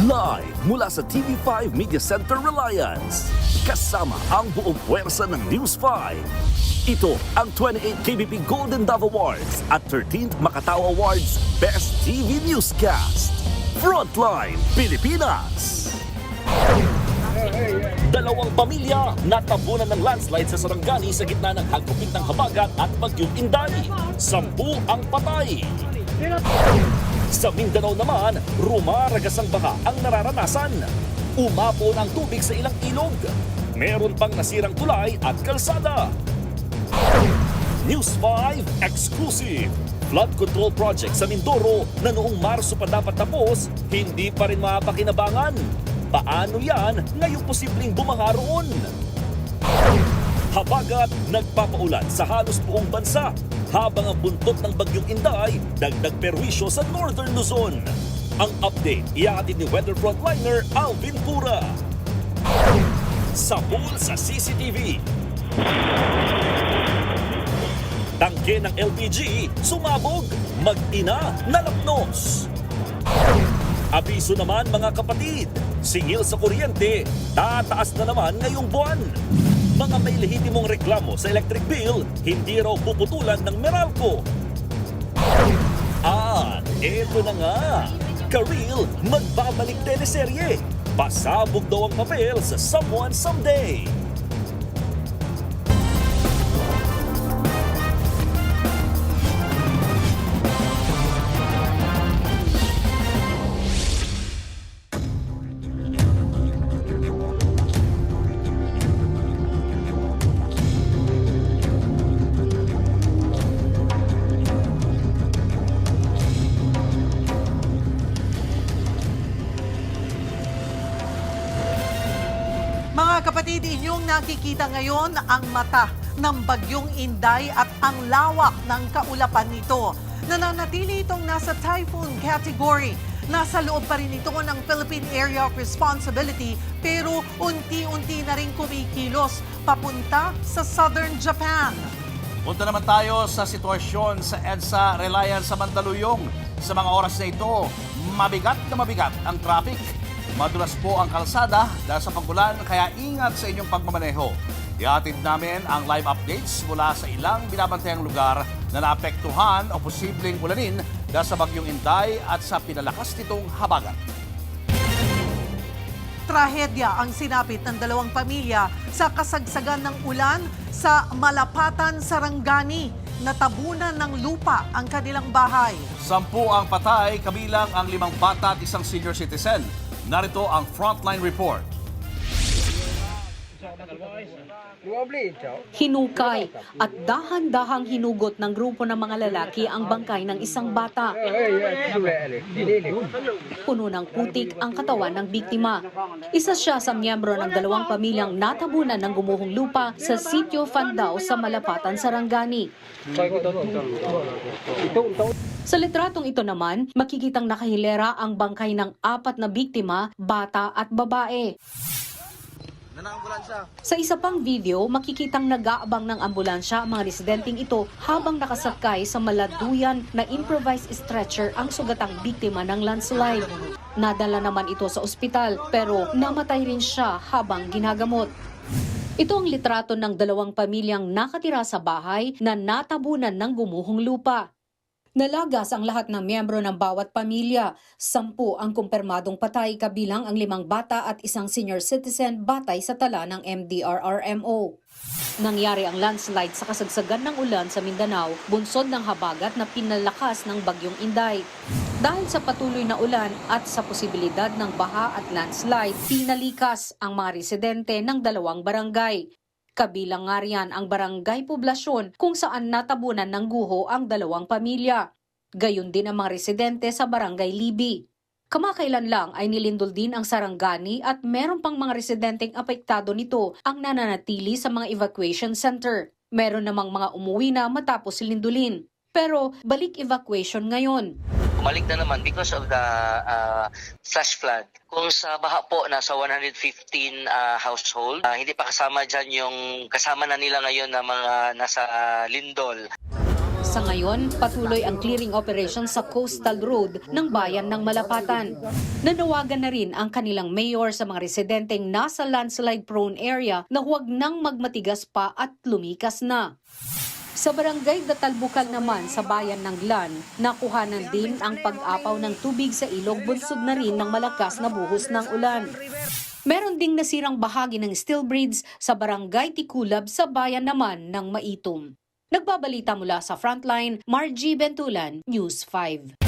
Live mula sa TV5 Media Center Reliance. Kasama ang buong puwersa ng News 5. Ito ang 28th KBP Golden Dove Awards at 13th Makatao Awards Best TV Newscast. Frontline Pilipinas! Dalawang pamilya natabunan ng landslide sa Sarangani sa gitna ng hagupit ng habagat at bagyong Inday. 10 ang patay. Sa Mindanao naman, rumaragas ang baha ang nararanasan. Umapon ang tubig sa ilang ilog. Meron pang nasirang tulay at kalsada. News 5 Exclusive. Flood control project sa Mindoro na noong Marso pa dapat tapos, hindi pa rin mapakinabangan. Paano yan ngayong posibleng bumaha roon? Habagat nagpapaulan sa halos buong bansa habang ang buntot ng bagyong Inday dagdag perwisyo sa Northern Luzon. Ang update ihatid ni weather frontliner Alvin Pura. Sabol sa CCTV. Tangke ng LPG sumabog, mag-ina nalapnos. Abiso naman mga kapatid, singil sa kuryente, tataas na naman ngayong buwan. Mga may lehitimong reklamo sa electric bill, hindi raw puputulan ng Meralco. At eto na nga, Kareel magbabalik teleserye. Pasabog daw ang papel sa Someone Someday. Mga kapatid, inyong nakikita ngayon ang mata ng bagyong Inday at ang lawak ng kaulapan nito. Nananatili itong nasa typhoon category. Nasa loob pa rin ito ng Philippine Area of Responsibility pero unti-unti na rin kumikilos papunta sa southern Japan. Punta naman tayo sa sitwasyon sa EDSA Reliance sa Mandaluyong. Sa mga oras na ito, mabigat na mabigat ang traffic. Madulas po ang kalsada dahil sa pagulan, kaya ingat sa inyong pagmamaneho. Ihatid namin ang live updates mula sa ilang binabantayang lugar na naapektuhan o posibleng ulanin dahil sa bagyong Inday at sa pinalakas nitong habagat. Trahedya ang sinapit ng dalawang pamilya sa kasagsagan ng ulan sa Malapatan, Sarangani. Natabunan ng lupa ang kanilang bahay. 10 ang patay, kabilang ang 5 bata at isang senior citizen. Narito ang Frontline Report. Hinukay at dahan-dahang hinugot ng grupo ng mga lalaki ang bangkay ng isang bata. Puno ng putik ang katawan ng biktima. Isa siya sa miyembro ng dalawang pamilyang natabunan ng gumuhong lupa sa Sitio Fandao sa Malapatan, Sarangani. Sa litratong ito naman, makikitang nakahilera ang bangkay ng 4 na biktima, bata at babae. Sa isa pang video, makikitang nag-aabang ng ambulansya ang mga residenteng ito habang nakasakay sa maladuyan na improvised stretcher ang sugatang biktima ng landslide. Nadala naman ito sa ospital pero namatay rin siya habang ginagamot. Ito ang litrato ng dalawang pamilyang nakatira sa bahay na natabunan ng gumuhong lupa. Nalagas ang lahat ng miyembro ng bawat pamilya. 10 ang kumpirmadong patay kabilang ang 5 bata at isang senior citizen batay sa tala ng MDRRMO. Nangyari ang landslide sa kasagsagan ng ulan sa Mindanao, bunsod ng habagat na pinalakas ng bagyong Inday. Dahil sa patuloy na ulan at sa posibilidad ng baha at landslide, pinalikas ang mga residente ng 2 barangay. Kabilang nga riyan ang barangay poblasyon kung saan natabunan ng guho ang 2 pamilya. Gayon din ang mga residente sa barangay Libi. Kamakailan lang ay nilindol din ang Sarangani at meron pang mga residenteng apektado nito ang nananatili sa mga evacuation center. Meron namang mga umuwi na matapos lindulin. Pero balik evacuation ngayon. Bumalik na naman because of the flash flood. Kung sa baha po, nasa 115 household, hindi pa kasama dyan yung kasama na nila ngayon na mga nasa lindol. Sa ngayon, patuloy ang clearing operation sa coastal road ng bayan ng Malapatan. Nanawagan na rin ang kanilang mayor sa mga residenteng nasa landslide-prone area na huwag nang magmatigas pa at lumikas na. Sa barangay Datalbukal naman sa bayan ng Glan, nakuhanan din ang pag-apaw ng tubig sa ilog bunsod na rin ng malakas na buhos ng ulan. Meron ding nasirang bahagi ng steel bridge sa barangay Tikulab sa bayan naman ng Maitom. Nagbabalita mula sa Frontline, Margie Bentulan, News 5.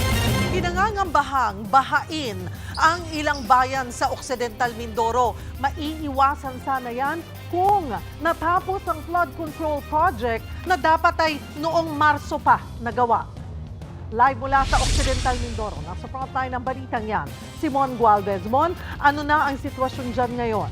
Pinangangambahang bahain ang ilang bayan sa Occidental Mindoro. Maiiwasan sana yan kung natapos ang flood control project na dapat ay noong Marso pa nagawa. Live mula sa Occidental Mindoro, nasa frontline ng balitang yan, si Mon Gualvez. Mon, ano na ang sitwasyon dyan ngayon?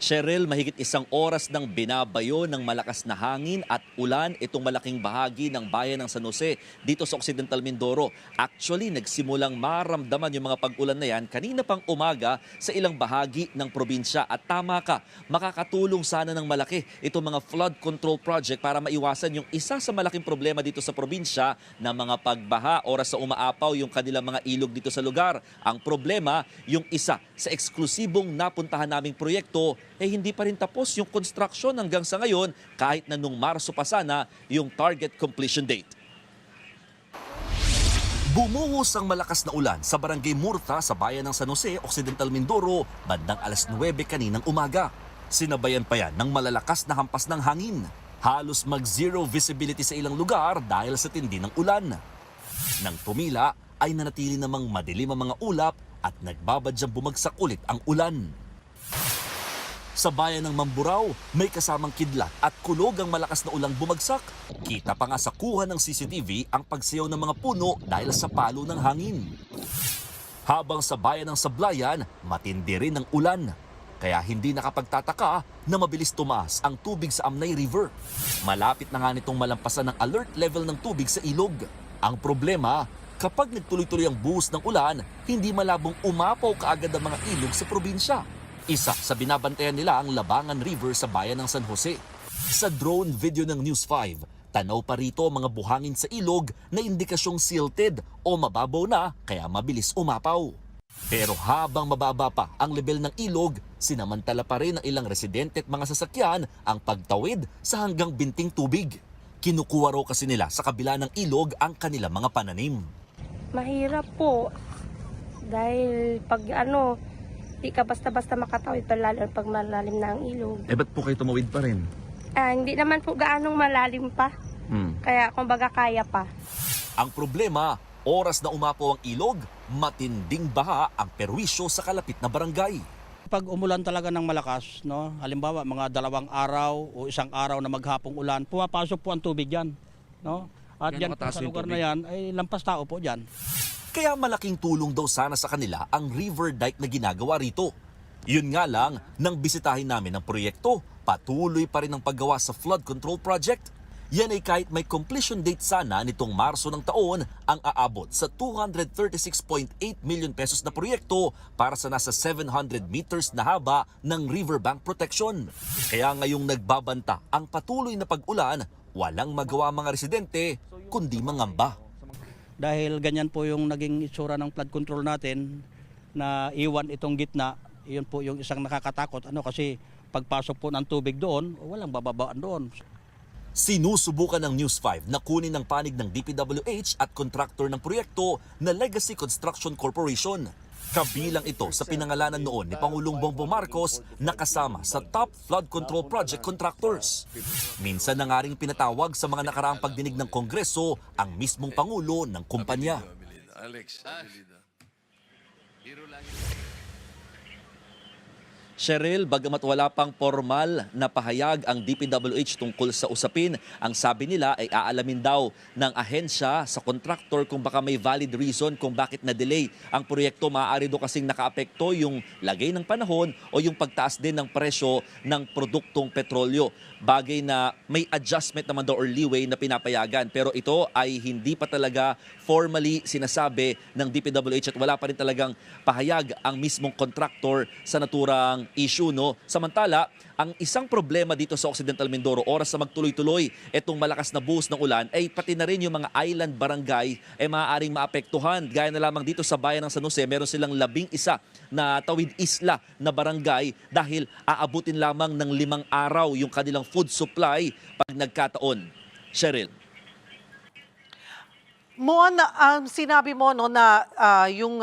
Cheryl, mahigit 1 oras nang binabayo ng malakas na hangin at ulan itong malaking bahagi ng bayan ng San Jose dito sa Occidental Mindoro. Actually, nagsimulang maramdaman yung mga pag-ulan na yan kanina pang umaga sa ilang bahagi ng probinsya. At tama ka, makakatulong sana ng malaki itong mga flood control project para maiwasan yung isa sa malaking problema dito sa probinsya na mga pagbaha oras sa umaapaw yung kanilang mga ilog dito sa lugar. Ang problema, yung isa sa eksklusibong napuntahan naming proyekto, hindi pa rin tapos yung construction hanggang sa ngayon kahit na nung Marso pa sana yung target completion date. Bumuhos ang malakas na ulan sa barangay Murta sa bayan ng San Jose, Occidental Mindoro, bandang 9:00 kaninang umaga. Sinabayan pa yan ng malalakas na hampas ng hangin. Halos mag-zero visibility sa ilang lugar dahil sa tindi ng ulan. Nang tumila ay nanatili namang madilim ang mga ulap at nagbabadyang bumagsak ulit ang ulan. Sa bayan ng Mamburao, may kasamang kidlat at kulog ang malakas na ulang bumagsak. Kita pa nga sa kuha ng CCTV ang pagsayaw ng mga puno dahil sa palo ng hangin. Habang sa bayan ng Sablayan, matindi rin ang ulan. Kaya hindi nakapagtataka na mabilis tumaas ang tubig sa Amnay River. Malapit na nga nitong malampasan ng alert level ng tubig sa ilog. Ang problema, kapag nagtuloy-tuloy ang buhos ng ulan, hindi malabong umapaw kaagad ang mga ilog sa probinsya. Isa sa binabantayan nila ang Labangan River sa bayan ng San Jose. Sa drone video ng News 5, tanaw pa rito mga buhangin sa ilog na indikasyong silted o mababaw na kaya mabilis umapaw. Pero habang mababa pa ang level ng ilog, sinamantala pa rin ng ilang residente at mga sasakyan ang pagtawid sa hanggang binting tubig. Kinukuha raw kasi nila sa kabila ng ilog ang kanilang mga pananim. Mahirap po dahil pag di ka basta-basta makatawid pa lalo pag malalim na ang ilog. Ba't po kayo tumawid pa rin? Hindi naman po gaanong malalim pa. Kaya kumbaga kaya pa. Ang problema, oras na umapaw ang ilog, matinding baha ang perwisyo sa kalapit na barangay. Pag umulan talaga ng malakas, no, halimbawa mga 2 araw o 1 araw na maghapong ulan, pumapasok po ang tubig yan. No? At yan sa lugar na yan, ay lampas tao po dyan. Kaya malaking tulong daw sana sa kanila ang river dike na ginagawa rito. Yun nga lang, nang bisitahin namin ang proyekto, patuloy pa rin ang paggawa sa flood control project. Yan ay kahit may completion date sana nitong Marso ng taon, ang aabot sa 236.8 million pesos na proyekto para sa nasa 700 meters na haba ng riverbank protection. Kaya ngayong nagbabanta ang patuloy na pag-ulan, walang magawa mga residente kundi mangamba. Dahil ganyan po yung naging itsura ng flood control natin na iwan itong gitna, yun po yung isang nakakatakot. Kasi pagpasok po ng tubig doon, walang bababaan doon. Sinusubukan ng News 5 na kunin ang panig ng DPWH at kontraktor ng proyekto na Legacy Construction Corporation. Kabilang ito sa pinangalanan noon ni Pangulong Bongbong Marcos na kasama sa top flood control project contractors. Minsan na nga ring pinatawag sa mga nakaraang pagdinig ng Kongreso ang mismong Pangulo ng kumpanya. Cheryl, bagamat wala pang formal na pahayag ang DPWH tungkol sa usapin, ang sabi nila ay aalamin daw ng ahensya sa kontraktor kung baka may valid reason kung bakit na-delay ang proyekto. Maaari do kasing nakaapekto yung lagay ng panahon o yung pagtaas din ng presyo ng produktong petrolyo. Bagay na may adjustment naman daw or leeway na pinapayagan. Pero ito ay hindi pa talaga formally sinasabi ng DPWH at wala pa rin talagang pahayag ang mismong kontraktor sa naturang issue, no? Samantala, ang isang problema dito sa Occidental Mindoro, oras na magtuloy-tuloy itong malakas na buhos ng ulan, ay pati na rin yung mga island barangay ay maaaring maapektuhan. Gaya na lamang dito sa bayan ng San Jose, meron silang 11 na tawid isla na barangay dahil aabutin lamang ng 5 araw yung kanilang food supply pag nagkataon. Cheryl. Mon, sinabi mo no, na yung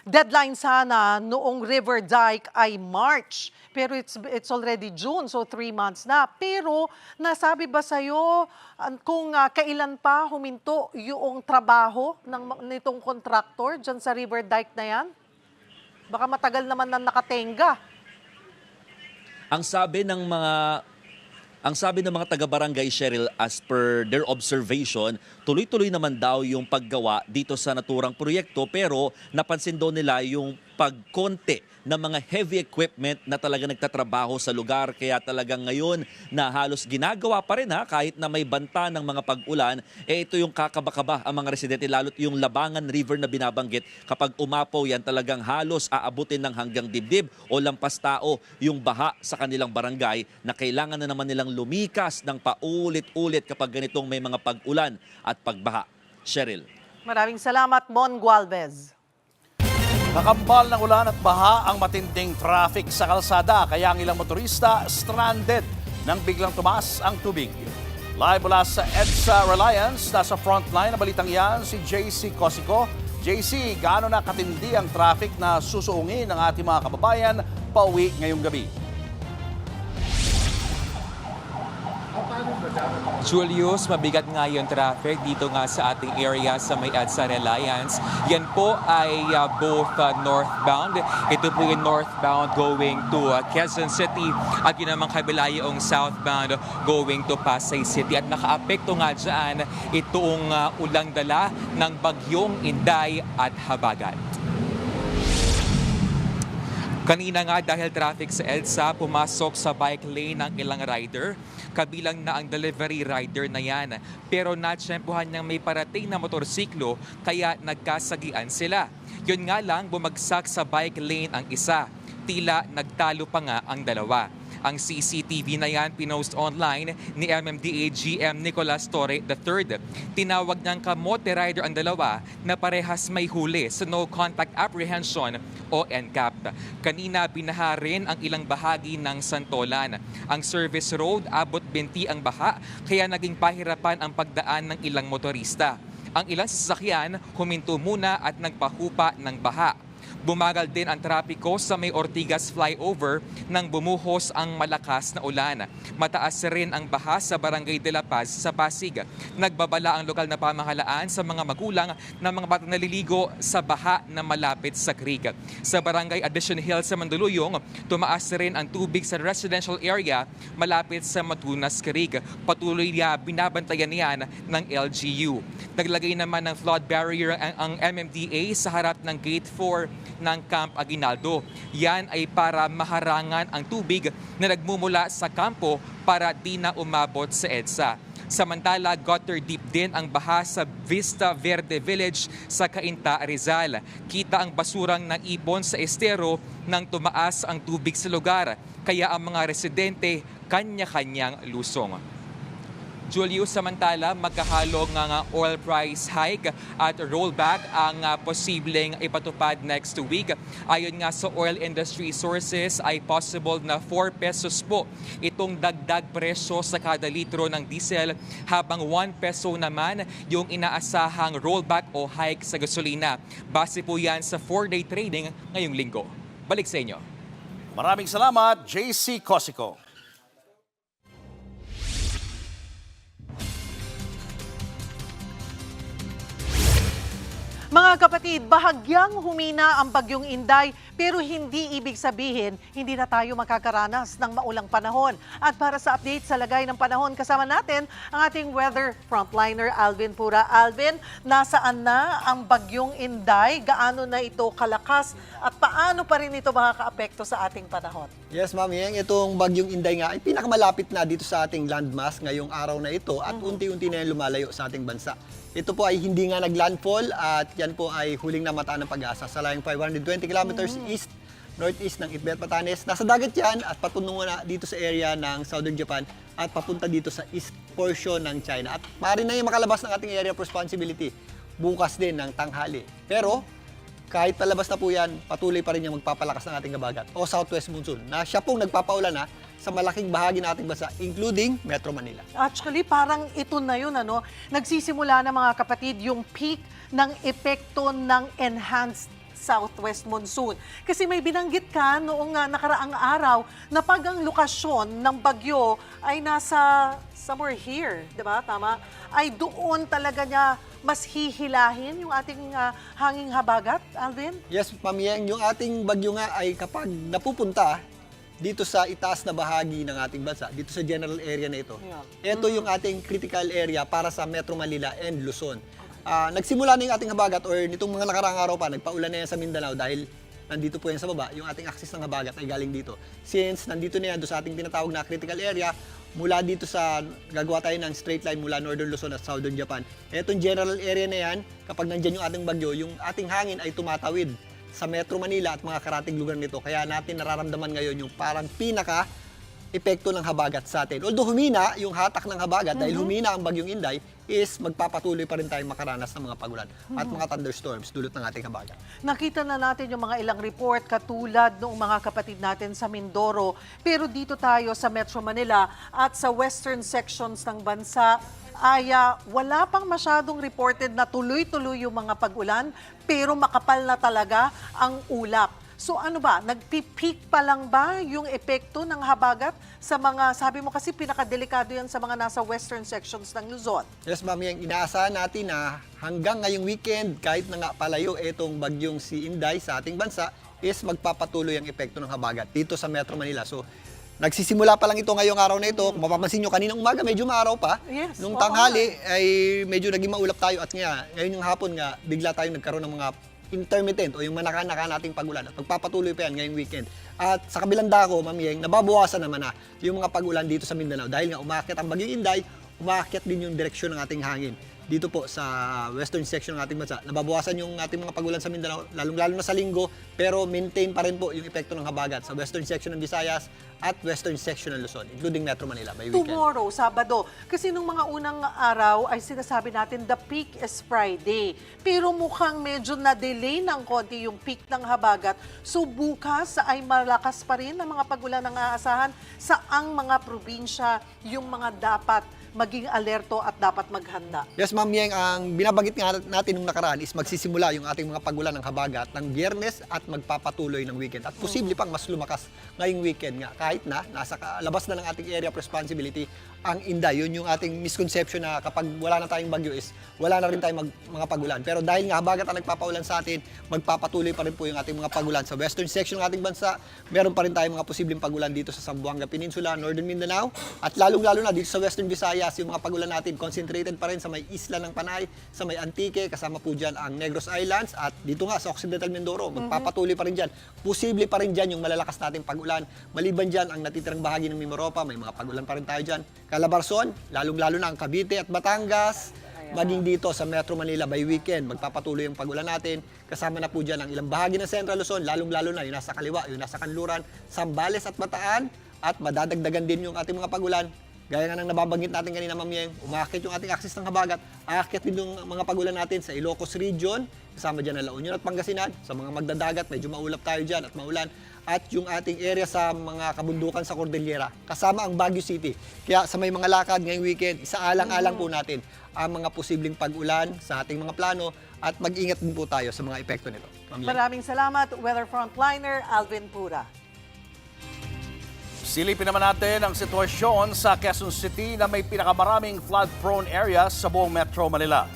deadline sana noong River Dike ay March. Pero it's already June, so 3 months na. Pero nasabi ba sa'yo kung kailan pa huminto yung trabaho nitong contractor dyan sa River Dike na yan? Baka matagal naman na nakatenga. Ang sabi ng mga taga-barangay, Cheryl, as per their observation, tuloy-tuloy naman daw yung paggawa dito sa naturang proyekto, pero napansin daw nila yung pagkonti ng mga heavy equipment na talaga nagtatrabaho sa lugar. Kaya talagang ngayon na halos ginagawa pa rin kahit na may banta ng mga pag-ulan, ito yung kakaba-kaba ang mga residente, lalo't yung Labangan River na binabanggit. Kapag umapaw yan, talagang halos aabutin ng hanggang dibdib o lampas tao yung baha sa kanilang barangay na kailangan na naman nilang lumikas ng paulit-ulit kapag ganitong may mga pag-ulan at pagbaha. Cheryl. Maraming salamat, Mon Gualvez. Nakambal ng ulan at baha ang matinding traffic sa kalsada, kaya ang ilang motorista stranded nang biglang tumaas ang tubig. Live mula sa EDSA Reliance, nasa frontline na balitang yan si JC Cosico. JC, gaano na katindi ang traffic na susuungin ng ating mga kababayan pauwi ngayong gabi? Julius, mabigat nga yung traffic dito nga sa ating area sa may EDSA Reliance. Yan po ay both northbound. Ito po yung northbound going to Quezon City at yun naman kabila yung southbound going to Pasay City. At nakaapekto nga dyan itong ulang dala ng bagyong Inday at Habagat. Kanina nga dahil traffic sa EDSA, pumasok sa bike lane ng ilang rider. Kabilang na ang delivery rider na yan. Pero natsyempohan niyang may parating na motorsiklo kaya nagkasagian sila. Yun nga lang, bumagsak sa bike lane ang isa. Tila nagtalo pa nga ang dalawa. Ang CCTV na yan pinost online ni MMDA GM Nicolas Torre III. Tinawag niyang kamote rider ang dalawa na parehas may huli sa No Contact Apprehension o NCAP. Kanina binaha rin ang ilang bahagi ng Santolan. Ang service road abot binti ang baha kaya naging pahirapan ang pagdaan ng ilang motorista. Ang ilang sasakyan huminto muna at nagpahupa ng baha. Bumagal din ang trapiko sa may Ortigas flyover nang bumuhos ang malakas na ulan. Mataas rin ang baha sa Barangay de la Paz sa Pasig. Nagbabala ang lokal na pamahalaan sa mga magulang na mga batang naliligo sa baha na malapit sa creek. Sa Barangay Addition Hill sa Mandaluyong, tumaas rin ang tubig sa residential area malapit sa Matunas Creek. Patuloy na binabantayan yan ng LGU. Naglagay naman ng flood barrier ang MMDA sa harap ng Gate 4 ng Camp Aguinaldo. Yan ay para maharangan ang tubig na nagmumula sa kampo para di na umabot sa EDSA. Samantala, gutter deep din ang baha sa Vista Verde Village sa Cainta, Rizal. Kita ang basurang naipon sa estero nang tumaas ang tubig sa lugar. Kaya ang mga residente kanya-kanyang lusong. Julius, samantala, magkahalong nga oil price hike at rollback ang posibleng ipatupad next week. Ayon nga sa oil industry sources ay possible na 4 pesos po itong dagdag presyo sa kada litro ng diesel, habang 1 peso naman yung inaasahang rollback o hike sa gasolina. Base po yan sa 4-day trading ngayong linggo. Balik sa inyo. Maraming salamat, JC Cosico. Mga kapatid, bahagyang humina ang bagyong Inday pero hindi ibig sabihin hindi na tayo makakaranas ng maulang panahon. At para sa update sa lagay ng panahon, kasama natin ang ating weather frontliner Alvin Pura. Alvin, nasaan na ang bagyong Inday? Gaano na ito kalakas at paano pa rin ito makakaapekto sa ating panahon? Yes, Ma'am Yeng, itong bagyong Inday nga ay pinakamalapit na dito sa ating landmass ngayong araw na ito at unti-unti na yung lumalayo sa ating bansa. Ito po ay hindi nga naglandfall at yan po ay huling namataan ng pag-asa sa layong 520 kilometers east northeast ng Itbet, Batanes. Nasa dagat yan at patungo na dito sa area ng Southern Japan at papunta dito sa east portion ng China. At maaari na yung makalabas ng ating area of responsibility bukas din ng tanghali. Pero kahit palabas na po yan, patuloy pa rin yung magpapalakas ng ating habagat o southwest monsoon na siya pong nagpapaulan na sa malaking bahagi ng ating bansa, including Metro Manila. Actually, parang ito na yun, ano? Nagsisimula na mga kapatid yung peak ng epekto ng enhanced southwest monsoon. Kasi may binanggit ka noong nakaraang araw na pag ang lokasyon ng bagyo ay nasa somewhere here, di ba? Tama? Ay doon talaga niya mas hihilahin yung ating hanging habagat, Alvin? Yes, Ma'am Yeng, yung ating bagyo nga ay kapag napupunta dito sa itaas na bahagi ng ating bansa, dito sa general area na ito, ito yung ating critical area para sa Metro Manila and Luzon. Nagsimula na yung ating habagat or nitong mga nakaraang araw pa, nagpaulan na yan sa Mindanao dahil nandito po yan sa baba, yung ating axis ng habagat ay galing dito. Since nandito na yan doon sa ating tinatawag na critical area, mula dito sa, gagawa tayo ng straight line mula Northern Luzon at Southern Japan. Etong general area na yan, kapag nandyan yung ating bagyo, yung ating hangin ay tumatawid sa Metro Manila at mga karating lugar nito. Kaya natin nararamdaman ngayon yung parang pinaka-epekto ng habagat sa atin. Although humina yung hatak ng habagat dahil humina ang bagyong Inday, is magpapatuloy pa rin tayong makaranas ng mga pagulan at mga thunderstorms dulot ng ating habagat. Nakita na natin yung mga ilang report katulad ng mga kapatid natin sa Mindoro. Pero dito tayo sa Metro Manila at sa western sections ng bansa ay wala pang masyadong reported na tuloy-tuloy yung mga pag-ulan pero makapal na talaga ang ulap. So ano ba, nagpipeak pa lang ba yung epekto ng habagat sa mga, sabi mo kasi pinakadelikado yan sa mga nasa western sections ng Luzon? Yes, Ma'am Yang, inaasahan natin na hanggang ngayong weekend, kahit na nga palayo itong bagyong si Inday sa ating bansa, is magpapatuloy ang epekto ng habagat dito sa Metro Manila. So, nagsisimula pa lang ito ngayong araw na ito. Kung mapapansin nyo, kaninang umaga medyo maaraw pa. Yes, Nung tanghali ay medyo naging maulap tayo at ngayon yung hapon nga, bigla tayo nagkaroon ng mga intermittent o yung manaka-naka nating pagulan at magpapatuloy pa yan ngayong weekend. At sa kabilang dako, Ma'am Yeng, nababawasan naman na yung mga pagulan dito sa Mindanao dahil nga umakyat ang bagyong Inday, umakyat din yung direksyon ng ating hangin dito po sa western section ng ating bansa. Nababawasan yung ating mga pagulan sa Mindanao, lalong-lalo na sa linggo, pero maintain pa rin po yung epekto ng habagat sa western section ng Visayas at western section ng Luzon, including Metro Manila by weekend. Tomorrow, Sabado. Kasi nung mga unang araw ay sinasabi natin the peak is Friday. Pero mukhang medyo na-delay ng konti yung peak ng habagat. So bukas ay malakas pa rin ang mga pagulan ng aasahan sa ang mga probinsya, yung mga dapat maging alerto at dapat maghanda. Yes, Ma'am Yeng, ang binabanggit nga natin nung nakaraan is magsisimula yung ating mga pagulan ng habagat ng Biyernes at magpapatuloy ng weekend. At posible pang mas lumakas ngayong weekend nga kahit na nasa labas na ng ating area of responsibility ang Inday. Yun yung ating misconception na kapag wala na tayong bagyo is wala na rin tayong mga pagulan. Pero dahil nga habagat ang nagpapaulan sa atin, magpapatuloy pa rin po yung ating mga pagulan sa western section ng ating bansa. Meron pa rin tayong mga posibleng pagulan dito sa Zamboanga Peninsula, Northern Mindanao at lalong-lalo na dito sa western Visayas, yung mga pagulan natin concentrated pa rin sa may isla ng Panay, sa may Antique, kasama po dyan ang Negros Islands at dito nga sa Occidental Mindoro, magpapatuloy pa rin dyan. Posible pa rin dyan yung malalakas nating pagulan. Maliban dyan ang natitirang bahagi ng Mimaropa, may mga pagulan pa rin tayo dyan. Calabarzon, lalong-lalo na ang Cavite at Batangas, maging dito sa Metro Manila by weekend, magpapatuloy yung pagulan natin. Kasama na po dyan ang ilang bahagi ng Central Luzon, lalong-lalo na yung nasa kaliwa, yung nasa Kanluran, Zambales at Bataan, at madadagdagan din yung ating mga pagulan. Gaya nga ng nababanggit natin kanina, Ma'am Yeng, umaakit yung ating axis ng habagat, aakyat din yung mga pagulan natin sa Ilocos Region, kasama dyan ang La Union at Pangasinan, sa mga magdadagat, medyo maulap tayo dyan at maulan, at yung ating area sa mga kabundukan sa Cordillera, kasama ang Baguio City. Kaya sa may mga lakad ngayong weekend, isaalang-alang po natin ang mga posibleng pag-ulan sa ating mga plano at mag-ingat din po tayo sa mga epekto nito. Ma'am Yeng. Maraming salamat, Weather Frontliner Alvin Pura. Silipin naman natin ang sitwasyon sa Quezon City na may pinakamaraming flood-prone areas sa buong Metro Manila.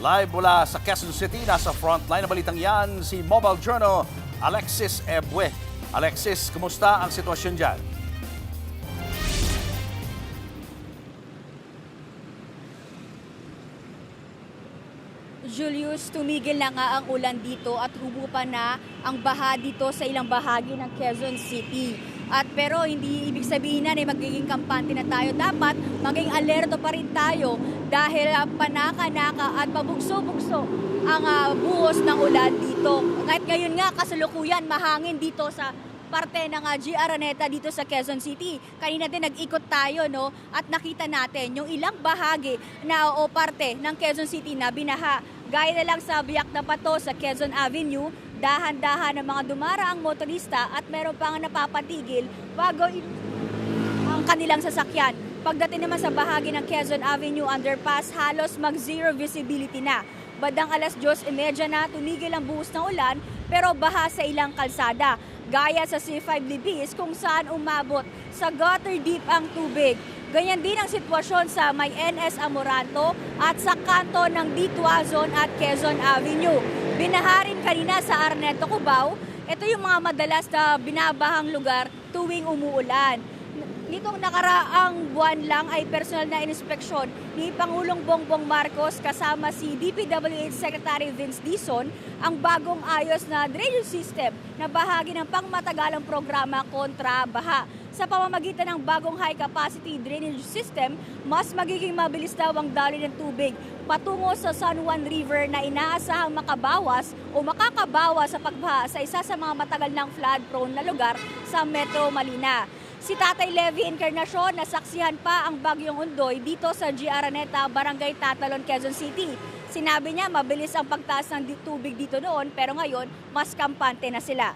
Live mula sa Quezon City, nasa frontline na balitang yan, si Mobile Journal Alexis Ebue. Alexis, kumusta ang sitwasyon dyan? Julius, tumigil na nga ang ulan dito at humupa na ang baha dito sa ilang bahagi ng Quezon City. Pero hindi ibig sabihin na magiging kampante na tayo. Dapat maging alerto pa rin tayo dahil panaka-naka at pabugso-bugso ang buhos ng ulan dito. Kahit ngayon nga kasalukuyan mahangin dito sa parte ng G. Araneta dito sa Quezon City. Kanina din nag-ikot tayo, no, at nakita natin yung ilang bahagi na o parte ng Quezon City na binaha. Gaya na lang sa biyak na pato sa Quezon Avenue, dahan-dahan ng mga dumaraang motorista at meron pang napapatigil bago ang kanilang sasakyan. Pagdating naman sa bahagi ng Quezon Avenue underpass, halos mag-zero visibility na. Bandang alas 2:30 na, tumigil ang buhos ng ulan pero baha sa ilang kalsada. Gaya sa C5 Libis kung saan umabot sa gutter deep ang tubig. Ganyan din ang sitwasyon sa may NS Amoranto at sa kanto ng D. Tuazon at Quezon Avenue. Binaha rin kanina sa Arneto, Cubao. Ito yung mga madalas na binabahang lugar tuwing umuulan. Nitong nakaraang buwan lang ay personal na inspeksyon ni Pangulong Bongbong Marcos kasama si DPWH Secretary Vince Dizon ang bagong ayos na drainage system na bahagi ng pangmatagalang programa kontra baha. Sa pamamagitan ng bagong high-capacity drainage system, mas magiging mabilis daw ang daloy ng tubig patungo sa San Juan River na inaasahang makabawas o makakabawas sa pagbaha sa isa sa mga matagal ng flood-prone na lugar sa Metro Manila. Si Tatay Levy Encarnacion nasaksihan pa ang bagyong Undoy dito sa G. Araneta, Barangay Tatalon, Quezon City. Sinabi niya mabilis ang pagtaas ng tubig dito noon pero ngayon mas kampante na sila.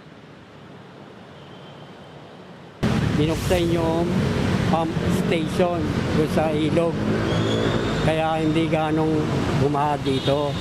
Binuksan yung pump station doon sa ilog. Kaya hindi ganong bumaha dito.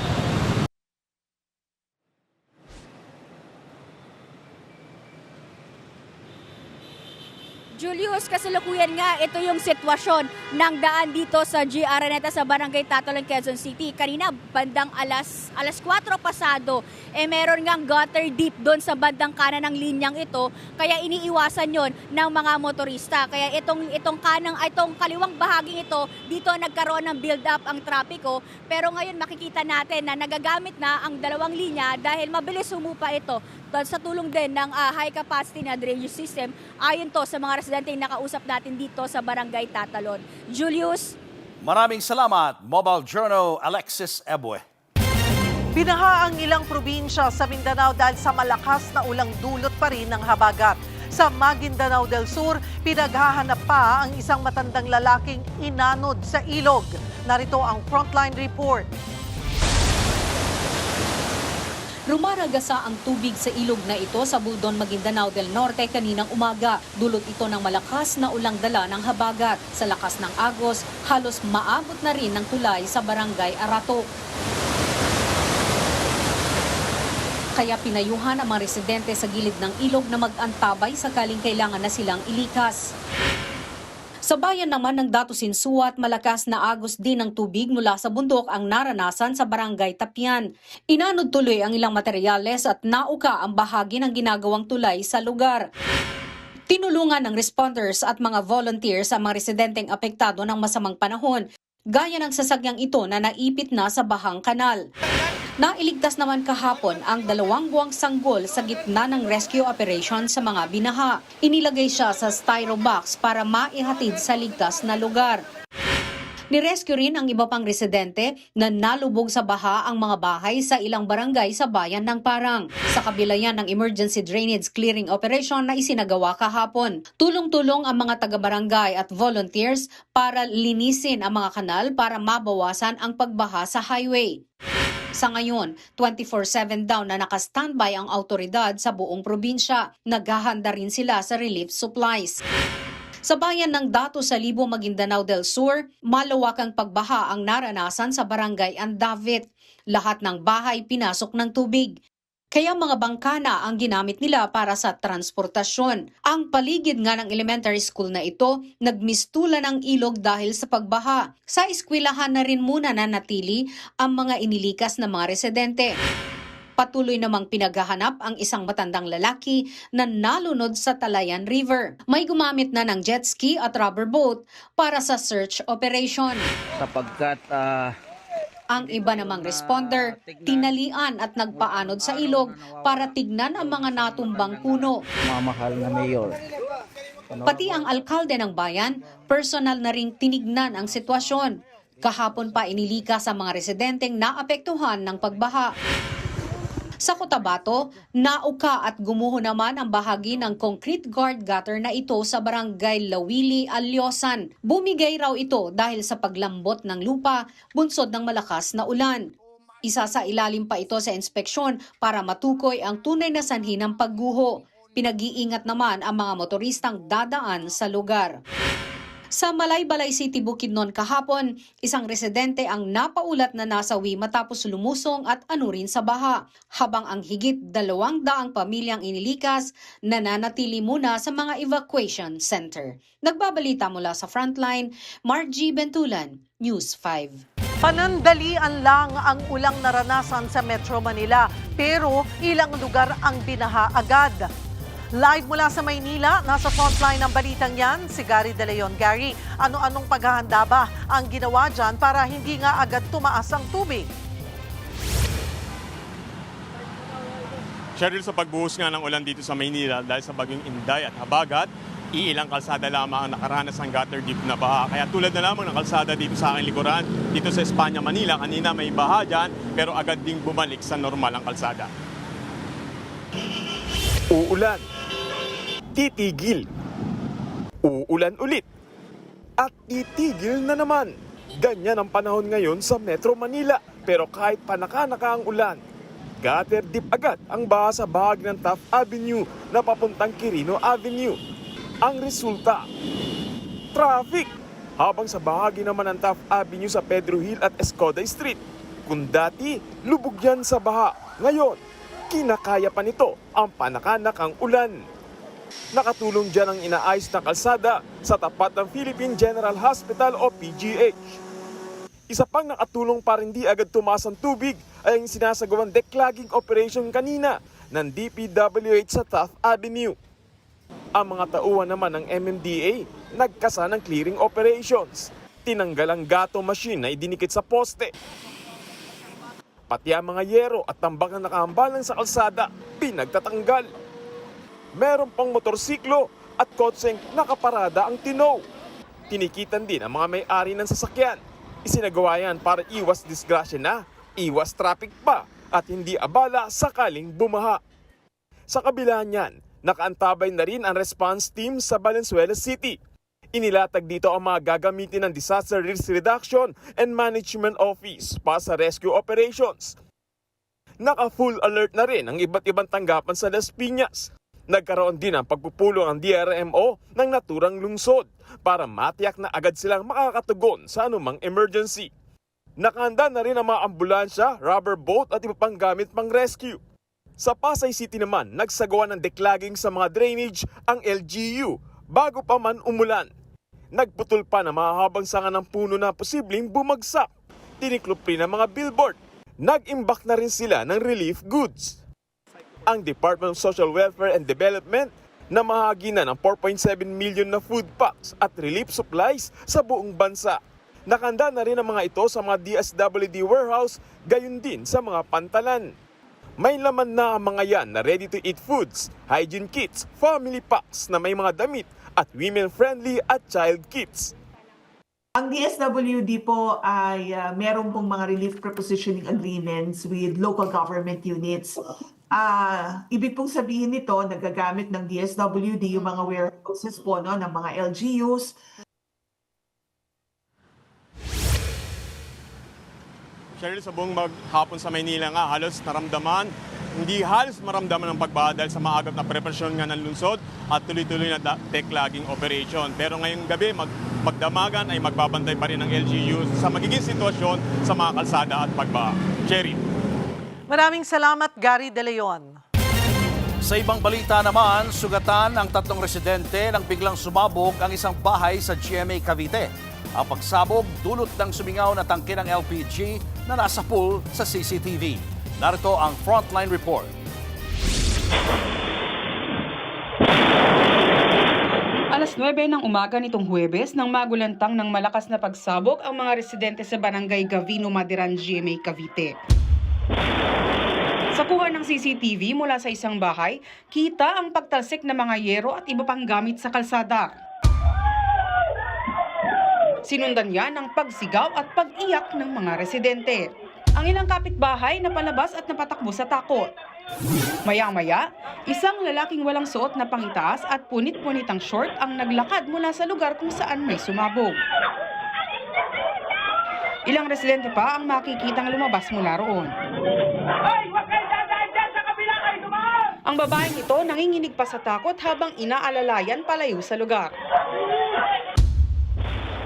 Julius, kasalukuyan nga, ito yung sitwasyon ng daan dito sa G. Araneta sa Barangay Tatalon, Quezon City. Kanina, bandang alas 4 pasado, meron ngang gutter deep doon sa bandang kanan ng linyang ito, kaya iniiwasan yon ng mga motorista. Kaya itong kaliwang bahaging ito, dito nagkaroon ng build up ang trapiko. Pero ngayon makikita natin na nagagamit na ang dalawang linya dahil mabilis humupa ito sa tulong din ng high capacity na drainage system. Ayon to sa mga residente yung nakausap natin dito sa Barangay Tatalon. Julius? Maraming salamat, Mobile Journal Alexis Ebwe. Binaha ang ilang probinsya sa Mindanao dahil sa malakas na ulang dulot pa rin ng habagat. Sa Maguindanao del Sur, pinaghahanap pa ang isang matandang lalaking inanod sa ilog. Narito ang Frontline Report. Rumaragasa ang tubig sa ilog na ito sa Buldon, Maguindanao del Norte kaninang umaga. Dulot ito ng malakas na ulang dala ng habagat. Sa lakas ng agos, halos maabot na rin ng tulay sa Barangay Arato. Kaya pinayuhan ang mga residente sa gilid ng ilog na mag-antabay sakaling kailangan na silang ilikas. Sa bayan naman ng Dato Sinsuat, malakas na agos din ng tubig mula sa bundok ang naranasan sa Barangay Tapian. Inanod tuloy ang ilang materyales at nauka ang bahagi ng ginagawang tulay sa lugar. Tinulungan ng responders at mga volunteers ang mga residenteng apektado ng masamang panahon, gaya ng sasagyang ito na naipit na sa bahang kanal. Nailigtas naman kahapon ang 2 buwang sanggol sa gitna ng rescue operation sa mga binaha. Inilagay siya sa styro box para maihatid sa ligtas na lugar. Nirescue rin ang iba pang residente na nalubog sa baha ang mga bahay sa ilang barangay sa bayan ng Parang. Sa kabila yan ng emergency drainage clearing operation na isinagawa kahapon. Tulong-tulong ang mga taga-barangay at volunteers para linisin ang mga kanal para mabawasan ang pagbaha sa highway. Sa ngayon, 24/7 daw na naka-standby ang autoridad sa buong probinsya. Naghahanda rin sila sa relief supplies. Sa bayan ng Dato Salibo, Maguindanao del Sur, malawakang pagbaha ang naranasan sa Barangay Andavit. Lahat ng bahay pinasok ng tubig. Kaya mga bangkana ang ginamit nila para sa transportasyon. Ang paligid nga ng elementary school na ito, nagmistula ng ilog dahil sa pagbaha. Sa eskwelahan na rin muna nanatili ang mga inilikas na mga residente. Patuloy namang pinaghahanap ang isang matandang lalaki na nalunod sa Talayan River. May gumamit na ng jet ski at rubber boat para sa search operation. Sapagkat Ang iba namang responder, tinalian at nagpaanod sa ilog para tignan ang mga natumbang puno. mamahal na mayor, Pati ang alkalde ng bayan, personal na ring tinignan ang sitwasyon. Kahapon pa inilikas ang mga residenteng naapektuhan ng pagbaha. Sa Cotabato, nauka at gumuho naman ang bahagi ng concrete guard gutter na ito sa barangay Lawili, Alyosan. Bumigay raw ito dahil sa paglambot ng lupa, bunsod ng malakas na ulan. Isa sa ilalim pa ito sa inspeksyon para matukoy ang tunay na sanhi ng pagguho. Pinag-iingat naman ang mga motoristang dadaan sa lugar. Sa Malaybalay City, Bukidnon kahapon, isang residente ang napaulat na nasawi matapos lumusong at anurin sa baha, habang ang higit 200 pamilyang inilikas nananatili muna sa mga evacuation center. Nagbabalita mula sa Frontline, Margie Bentulan, News 5. Panandalian lang ang ulang naranasan sa Metro Manila, pero ilang lugar ang binaha agad. Live mula sa Maynila, nasa frontline ng balitang yan, si Gary De Leon. Gary, ano-anong paghahanda ba ang ginawa dyan para hindi nga agad tumaas ang tubig? Cheryl, sa pagbuhos nga ng ulan dito sa Maynila dahil sa bagyong Inday at Habagat, iilang kalsada lamang ang nakaranas ng gutter deep na baha. Kaya tulad na lamang ng kalsada dito sa aking likuran, dito sa Espanya, Manila, kanina may baha dyan, pero agad ding bumalik sa normal ang kalsada. Uulan, titigil, uulan ulit, at titigil na naman. Ganyan ang panahon ngayon sa Metro Manila. Pero kahit panaka-naka ang ulan, gutter deep agad ang baha sa bahagi ng Taft Avenue na papuntang Quirino Avenue. Ang resulta, traffic. Habang sa bahagi naman ng Taft Avenue sa Pedro Hill at Escoda Street, kung dati lubog yan sa baha, ngayon kinakaya pa nito ang panaka-nakang ulan. Nakatulong dyan ang inaayos na kalsada sa tapat ng Philippine General Hospital o PGH. Isa pang nakatulong para hindi agad tumaas ang tubig ay ang sinasagawang declogging operation kanina ng DPWH sa Taft Avenue. Ang mga tauhan naman ng MMDA nagkasa ng clearing operations. Tinanggal ang gato machine na idinikit sa poste. Pati ang mga yero at tambak na nakahambalang sa kalsada, pinagtatanggal. Meron pang motorsiklo at kotseng nakaparada ang tinow. Tinikitan din ang mga may-ari ng sasakyan. Isinagawa yan para iwas disgrasya na, iwas traffic pa, at hindi abala sakaling bumaha. Sa kabila niyan, nakaantabay na rin ang response team sa Valenzuela City. Inilatag dito ang mga gagamitin ng Disaster Risk Reduction and Management Office para sa rescue operations. Naka-full alert na rin ang iba't ibang tanggapan sa Las Piñas. Nagkaroon din ang pagpupulong ang DRMO ng naturang lungsod para matiyak na agad silang makakatugon sa anumang emergency. Nakahanda na rin ang mga ambulansya, rubber boat at iba pang gamit pang rescue. Sa Pasay City naman, nagsagawa ng declogging sa mga drainage ang LGU bago pa man umulan. Nagputol pa na mahahabang sanga ng puno na posibleng bumagsak. Tiniklop rin ang mga billboard. Nag-imbak na rin sila ng relief goods. Ang Department of Social Welfare and Development na mahagi na ng 4.7 million na food packs at relief supplies sa buong bansa. Nakahanda na rin ang mga ito sa mga DSWD warehouse, gayon din sa mga pantalan. May laman na ang mga yan na ready-to-eat foods, hygiene kits, family packs na may mga damit at women-friendly at child kits. Ang DSWD po ay meron pong mga relief prepositioning agreements with local government units. Ibig pong sabihin nito, nagagamit ng DSWD yung mga warehouses po no, ng mga LGUs. Cheryl, sa buong maghapon sa Maynila nga, hindi halos maramdaman ang pagbaha dahil sa maagap na preparasyon nga ng lungsod at tuloy-tuloy na declogging operation. Pero ngayong gabi, magdamagan ay magbabantay pa rin ng LGU sa magiging sitwasyon sa mga kalsada at pagbaha. Cheryl. Maraming salamat, Gary De Leon. Sa ibang balita naman, sugatan ang 3 residente nang biglang sumabog ang isang bahay sa GMA Cavite. Ang pagsabog dulot ng sumingaw na tangke ng LPG na nasa pool sa CCTV. Narito ang Frontline Report. Alas 9 ng umaga nitong Huwebes nang magulantang ng malakas na pagsabog ang mga residente sa Barangay Gavino, Madiran, GMA Cavite. Sa kuha ng CCTV mula sa isang bahay, kita ang pagtalsik ng mga yero at iba pang gamit sa kalsada. Sinundan niya ng pagsigaw at pag-iyak ng mga residente. Ang ilang kapitbahay napalabas at napatakbo sa takot. Maya-maya, isang lalaking walang suot na pangitas at punit-punitang short ang naglakad mula sa lugar kung saan may sumabog. Ilang residente pa ang makikitang lumabas mula roon. Ang babaeng ito nanginginig pa sa takot habang inaalalayan palayo sa lugar.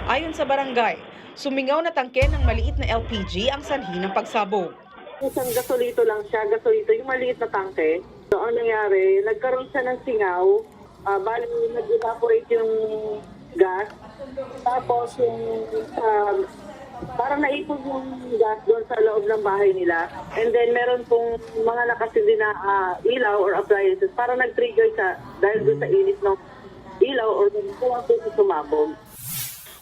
Ayon sa barangay, sumingaw na tangke ng maliit na LPG ang sanhi ng pagsabog. Isang gasolito lang siya, gasolito, yung maliit na tangke. So, ang nangyari, nagkaroon siya ng singaw, bali nag-evaporate yung gas, tapos yung parang naipon yung gas doon sa loob ng bahay nila. And then meron pong mga nakasindi na ilaw or appliances, parang nag-trigger siya dahil doon sa init ng ilaw or kung sumabog.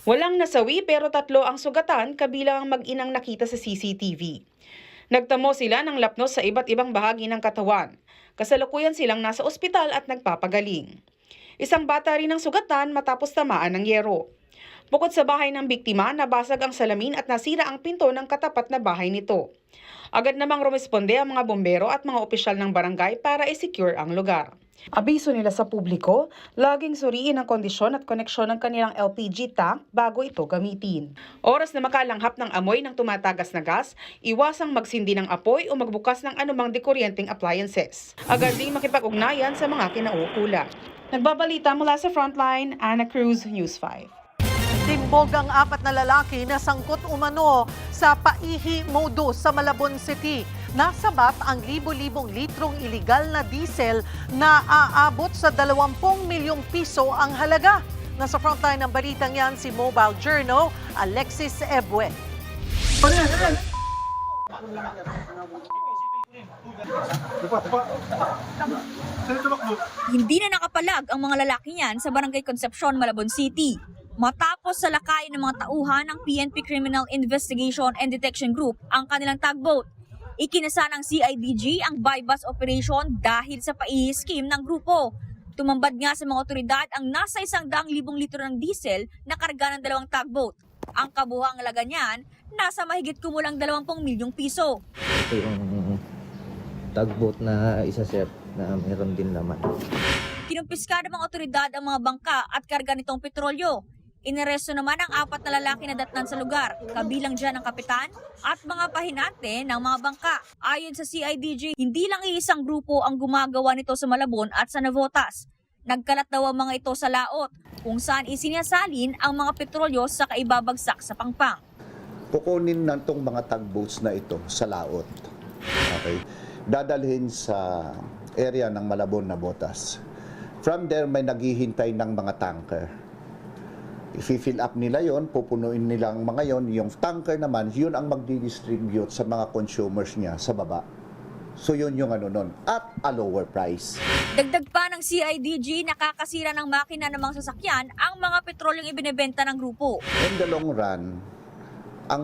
Walang nasawi pero 3 ang sugatan kabilang ang mag-inang nakita sa CCTV. Nagtamo sila ng lapnos sa iba't ibang bahagi ng katawan. Kasalukuyan silang nasa ospital at nagpapagaling. Isang bata rin ang sugatan matapos tamaan ng yero. Bukod sa bahay ng biktima, nabasag ang salamin at nasira ang pinto ng katapat na bahay nito. Agad namang rumesponde ang mga bombero at mga opisyal ng barangay para i-secure ang lugar. Abiso nila sa publiko, laging suriin ang kondisyon at koneksyon ng kanilang LPG tank bago ito gamitin. Oras na makalanghap ng amoy ng tumatagas na gas, iwasang magsindi ng apoy o magbukas ng anumang dekuryenteng appliances. Agad ding makipag-ugnayan sa mga kinauukulan. Nagbabalita mula sa Frontline, Ana Cruz, News 5. Timbog ang 4 na lalaki na sangkot umano sa paihi modus sa Malabon City. Nasabat ang libo-libong litrong iligal na diesel na aabot sa 20 milyong piso ang halaga. Nasa frontline ng balitang yan si Mobile Journal, Alexis Ebue. Hindi na nakapalag ang mga lalaki niyan sa Barangay Concepcion, Malabon City. Matapos sa lakayin ng mga tauhan ng PNP Criminal Investigation and Detection Group ang kanilang tugboat. Ikinasa ng CIDG ang bypass operation dahil sa paihi scheme ng grupo. Tumambad nga sa mga otoridad ang nasa 100,000 litro ng diesel na karga ng 2 tugboat. Ang kabuhang halaga niyan, nasa mahigit kumulang 20 milyong piso. Ito yung tugboat na isa sir na meron din naman. Kinumpiska ng mga otoridad ang mga bangka at karga nitong petrolyo. Inaresto naman ang 4 na lalaki na datnan sa lugar, kabilang dyan ang kapitan at mga pahinante ng mga bangka. Ayon sa CIDG, hindi lang iisang grupo ang gumagawa nito sa Malabon at sa Navotas. Nagkalat daw ang mga ito sa laot, kung saan isinasalin ang mga petrolyo sa kaibabagsak sa Pangpang. Kukunin na itong mga tugboats na ito sa laot. Okay. Dadalhin sa area ng Malabon, Navotas. From there, may naghihintay ng mga tanker. I-fill up nila yon, pupunuin nila ang mga yon. Yung tanker naman, yun ang magdi-distribute sa mga consumers niya sa baba. So yun yung ano nun. At a lower price. Dagdag pa ng CIDG, nakakasira ng makina ng mga sasakyan ang mga petrolyong ibinebenta ng grupo. In the long run, ang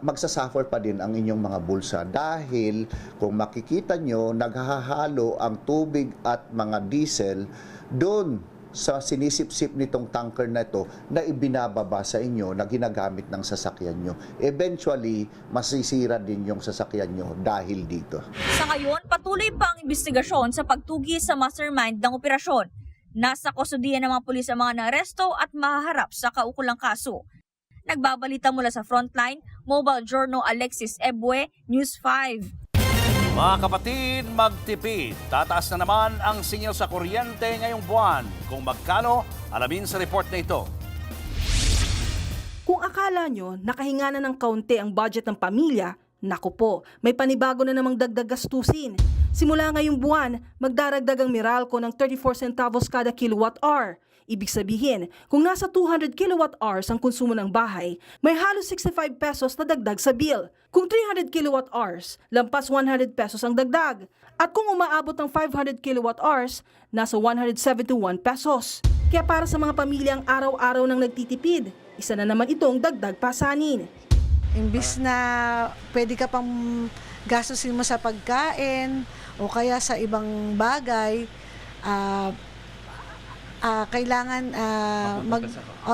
magsasuffer pa din ang inyong mga bulsa dahil kung makikita nyo, naghahalo ang tubig at mga diesel doon sa sinisip-sip nitong tanker na ito na ibinababa sa inyo na ginagamit ng sasakyan nyo. Eventually, masisira din yung sasakyan nyo dahil dito. Sa ngayon, patuloy pa ang investigasyon sa pagtugi sa mastermind ng operasyon. Nasa kustudiya ng mga pulis ang mga naaresto at mahaharap sa kaukulang kaso. Nagbabalita mula sa Frontline, Mobile Journal Alexis Ebue, News 5. Mga kapatid, magtipid. Tataas na naman ang singil sa kuryente ngayong buwan. Kung magkano, alamin sa report na ito. Kung akala nyo nakahinga na ng kaunti ang budget ng pamilya, naku po, may panibago na namang dagdag gastusin. Simula ngayong buwan, magdaragdag ang Meralco ng 34 centavos kada kilowatt-hour. Ibig sabihin, kung nasa 200 kilowatt-hours ang konsumo ng bahay, may halos 65 pesos na dagdag sa bill. Kung 300 kilowatt-hours, lampas 100 pesos ang dagdag. At kung umaabot ng 500 kilowatt-hours, nasa 171 pesos. Kaya para sa mga pamilyang araw-araw nang nagtitipid, isa na naman itong dagdag pasanin. Imbis na pwede ka pang gastusin mo sa pagkain o kaya sa ibang bagay, kailangan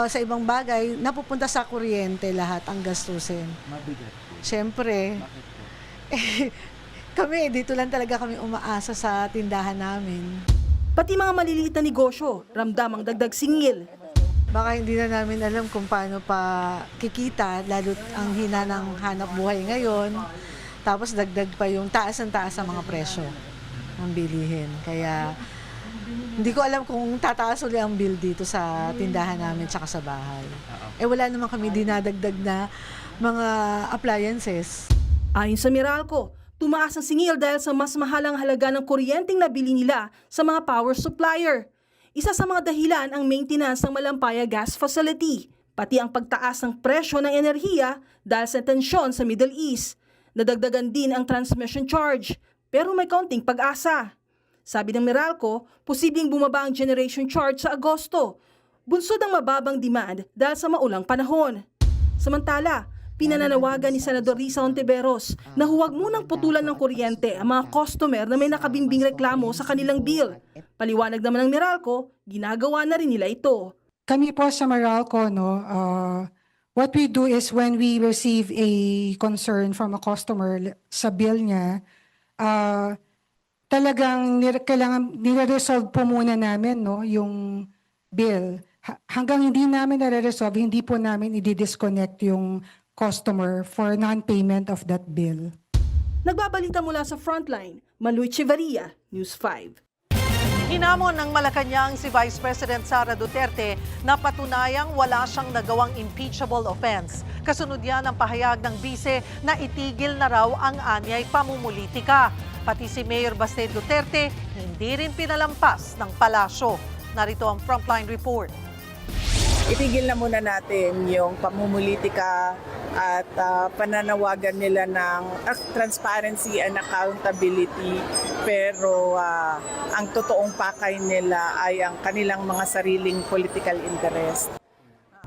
sa ibang bagay, napupunta sa kuryente lahat ang gastusin. Mabigat. Siyempre, kami, dito lang talaga kami umaasa sa tindahan namin. Pati mga maliliit na negosyo, ramdam ang dagdag singil. Baka hindi na namin alam kung paano pa kikita, lalo ang hina ng hanap buhay ngayon. Tapos dagdag pa yung taas sa mga presyo ng bilihin. Kaya hindi ko alam kung tataas ulit ang bill dito sa tindahan namin tsaka sa bahay. Wala naman kami dinadagdag na mga appliances. Ayon sa Meralco, tumaas ang singil dahil sa mas mahalang halaga ng kuryenteng nabili nila sa mga power supplier. Isa sa mga dahilan ang maintenance ng Malampaya Gas Facility, pati ang pagtaas ng presyo ng enerhiya dahil sa tensyon sa Middle East. Nadagdagan din ang transmission charge, pero may kaunting pag-asa. Sabi ng Meralco, posibleng bumaba ang generation charge sa Agosto. Bunsod ang mababang demand dahil sa maulang panahon. Samantala, pinananawagan ni Senador Risa Hontiveros na huwag munang putulan ng kuryente ang mga customer na may nakabimbing reklamo sa kanilang bill. Paliwanag naman ng Meralco, ginagawa na rin nila ito. Kami po sa Meralco, what we do is when we receive a concern from a customer sa bill niya, talagang kailangan nire-resolve po muna namin yung bill. Hanggang hindi namin nare-resolve, hindi po namin i-disconnect yung customer for non-payment of that bill. Nagbabalita mula sa Frontline, Maluy Chivaria, News 5. Hinamon ng Malacanang si Vice President Sara Duterte na patunayang wala siyang nagawang impeachable offense. Kasunod yan ang pahayag ng bise na itigil na raw ang anyay pamumulitika. Pati si Mayor Baste Duterte hindi rin pinalampas ng palasyo. Narito ang Frontline Report. Itigil na muna natin yung pamumulitika at pananawagan nila ng transparency and accountability, pero ang totoong pakay nila ay ang kanilang mga sariling political interest.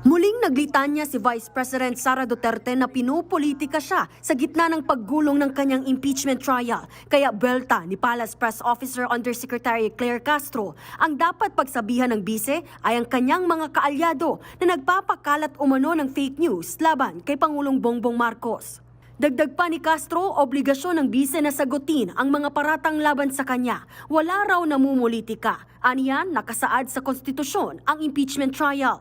Muling naglitanya si Vice President Sara Duterte na pinupolitika siya sa gitna ng paggulong ng kanyang impeachment trial. Kaya belta ni Palace Press Officer Undersecretary Claire Castro, ang dapat pagsabihan ng bise ay ang kanyang mga kaalyado na nagpapakalat umano ng fake news laban kay Pangulong Bongbong Marcos. Dagdag pa ni Castro, obligasyon ng bise na sagutin ang mga paratang laban sa kanya. Wala raw namumulitika. Aniyan, nakasaad sa konstitusyon ang impeachment trial.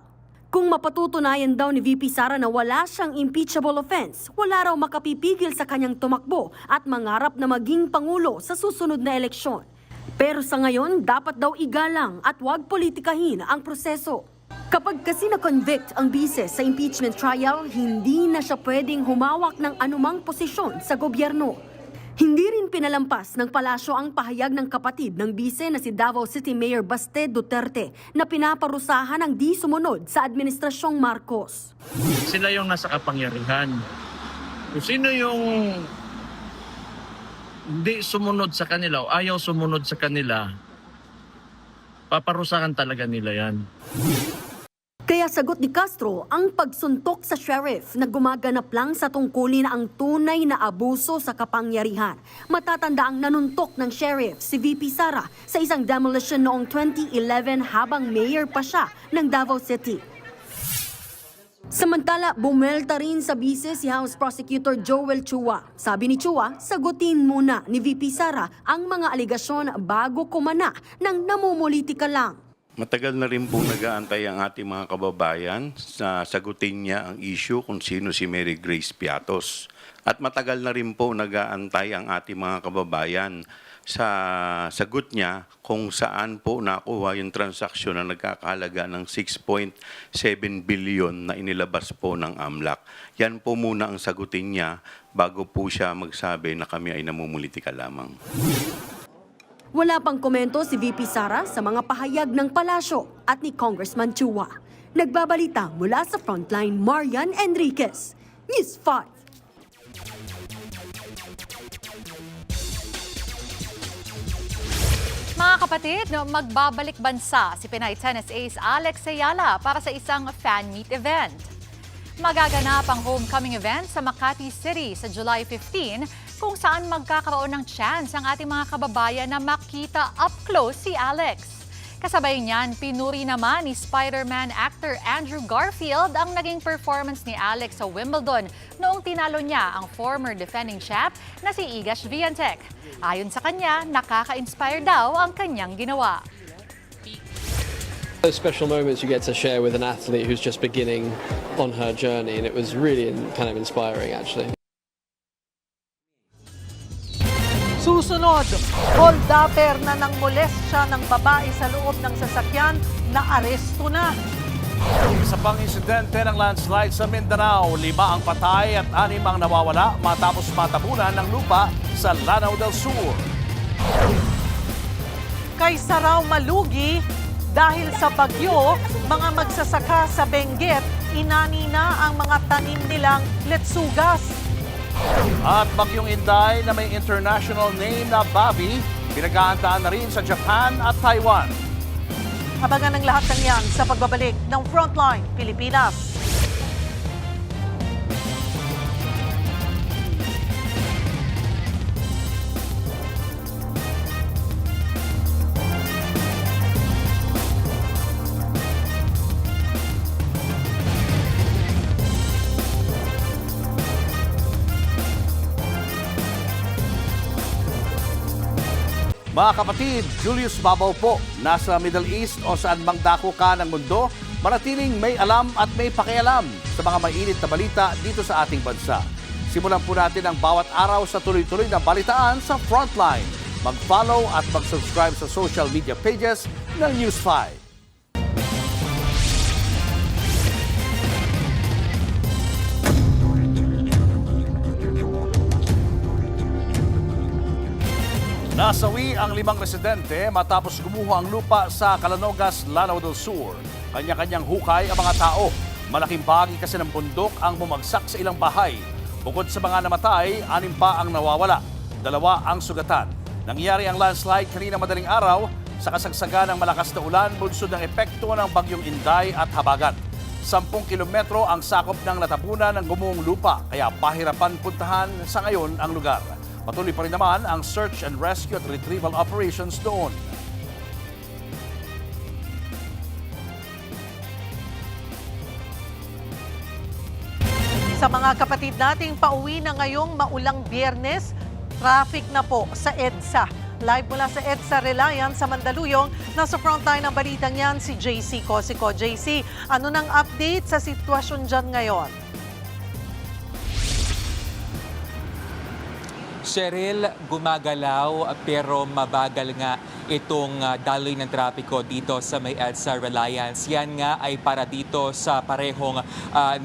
Kung mapatutunayan daw ni VP Sara na wala siyang impeachable offense, wala raw makapipigil sa kanyang tumakbo at mangarap na maging pangulo sa susunod na eleksyon. Pero sa ngayon, dapat daw igalang at huwag politikahin ang proseso. Kapag kasi na-convict ang bise sa impeachment trial, hindi na siya pwedeng humawak ng anumang posisyon sa gobyerno. Hindi rin pinalampas ng palasyo ang pahayag ng kapatid ng bise na si Davao City Mayor Baste Duterte na pinaparusahan ang di sumunod sa Administrasyong Marcos. Sila yung nasa kapangyarihan. Kung sino yung hindi sumunod sa kanila o ayaw sumunod sa kanila, paparusahan talaga nila yan. Kaya sagot ni Castro, ang pagsuntok sa sheriff na gumaganap lang sa tungkulin ang tunay na abuso sa kapangyarihan. Matatanda ang nanuntok ng sheriff si VP Sara sa isang demolition noong 2011 habang mayor pa siya ng Davao City. Samantala, bumelta rin sa bise si House Prosecutor Joel Chua. Sabi ni Chua, sagutin muna ni VP Sara ang mga aligasyon bago kumana ng namumulitika lang. Matagal na rin pong nag-aantay ang ating mga kababayan sa sagutin niya ang issue kung sino si Mary Grace Piatos. At matagal na rin po nag-aantay ang ating mga kababayan sa sagot niya kung saan po nakuha yung transaksyon na nagkakahalaga ng 6.7 billion na inilabas po ng AMLAC. Yan po muna ang sagutin niya bago po siya magsabi na kami ay namumulitika lamang. Wala pang komento si VP Sara sa mga pahayag ng palasyo at ni Congressman Chua. Nagbabalita mula sa Frontline, Marian Enriquez, News 5. Mga kapatid, magbabalik bansa si Pinay tennis ace Alex Ayala para sa isang fan meet event. Magaganap ang homecoming event sa Makati City sa July 15 kung saan magkakaroon ng chance ang ating mga kababayan na makita up close si Alex. Kasabay niyan, pinuri naman ni Spider-Man actor Andrew Garfield ang naging performance ni Alex sa Wimbledon noong tinalo niya ang former defending champ na si Iga Swiatek. Ayon sa kanya, nakaka-inspire daw ang kanyang ginawa. Those special moments you get to share with an athlete who's just beginning on her journey, and it was really kind of inspiring actually. Susunod, hold-upper na nang molestya ng babae sa loob ng sasakyan na aresto na. Isa pang insidente ng landslide sa Mindanao, 5 ang patay at 6 ang nawawala matapos matabunan ng lupa sa Lanao del Sur. Kaysa raw malugi dahil sa bagyo, mga magsasaka sa Benguet, inani na ang mga tanim nilang letsugas. At bagyong Inday na may international name na Bavi, pinag-aantaan na rin sa Japan at Taiwan. Abangan ang lahat ng yan sa pagbabalik ng Frontline Pilipinas. Mga kapatid, Julius Babaw po, nasa Middle East o saan mang dako ka ng mundo, manatiling may alam at may pakialam sa mga mainit na balita dito sa ating bansa. Simulan po natin ang bawat araw sa tuloy-tuloy na balitaan sa Frontline. Mag-follow at mag-subscribe sa social media pages ng News 5. Nasawi ang 5 residente matapos gumuho ang lupa sa Calanogas, Lanao del Sur. Kanya-kanyang hukay ang mga tao. Malaking bahagi kasi ng bundok ang bumagsak sa ilang bahay. Bukod sa mga namatay, 6 pa ang nawawala. 2 ang sugatan. Nangyari ang landslide kanina madaling araw sa kasagsagan ng malakas na ulan bunsod ng epekto ng bagyong Inday at Habagat. 10 kilometro ang sakop ng natabunan ng gumuhong lupa, kaya pahirapan puntahan sa ngayon ang lugar. Patuloy pa rin naman ang search and rescue at retrieval operations doon. Sa mga kapatid nating pauwi na ngayong maulang Biyernes, traffic na po sa EDSA. Live mula sa EDSA Reliance sa Mandaluyong, nasa frontline ng balitang yan si JC Cosico. JC, ano nang update sa sitwasyon dyan ngayon? Cheryl, gumagalaw pero mabagal nga itong daloy ng trapiko dito sa may EDSA Reliance. Yan nga ay para dito sa parehong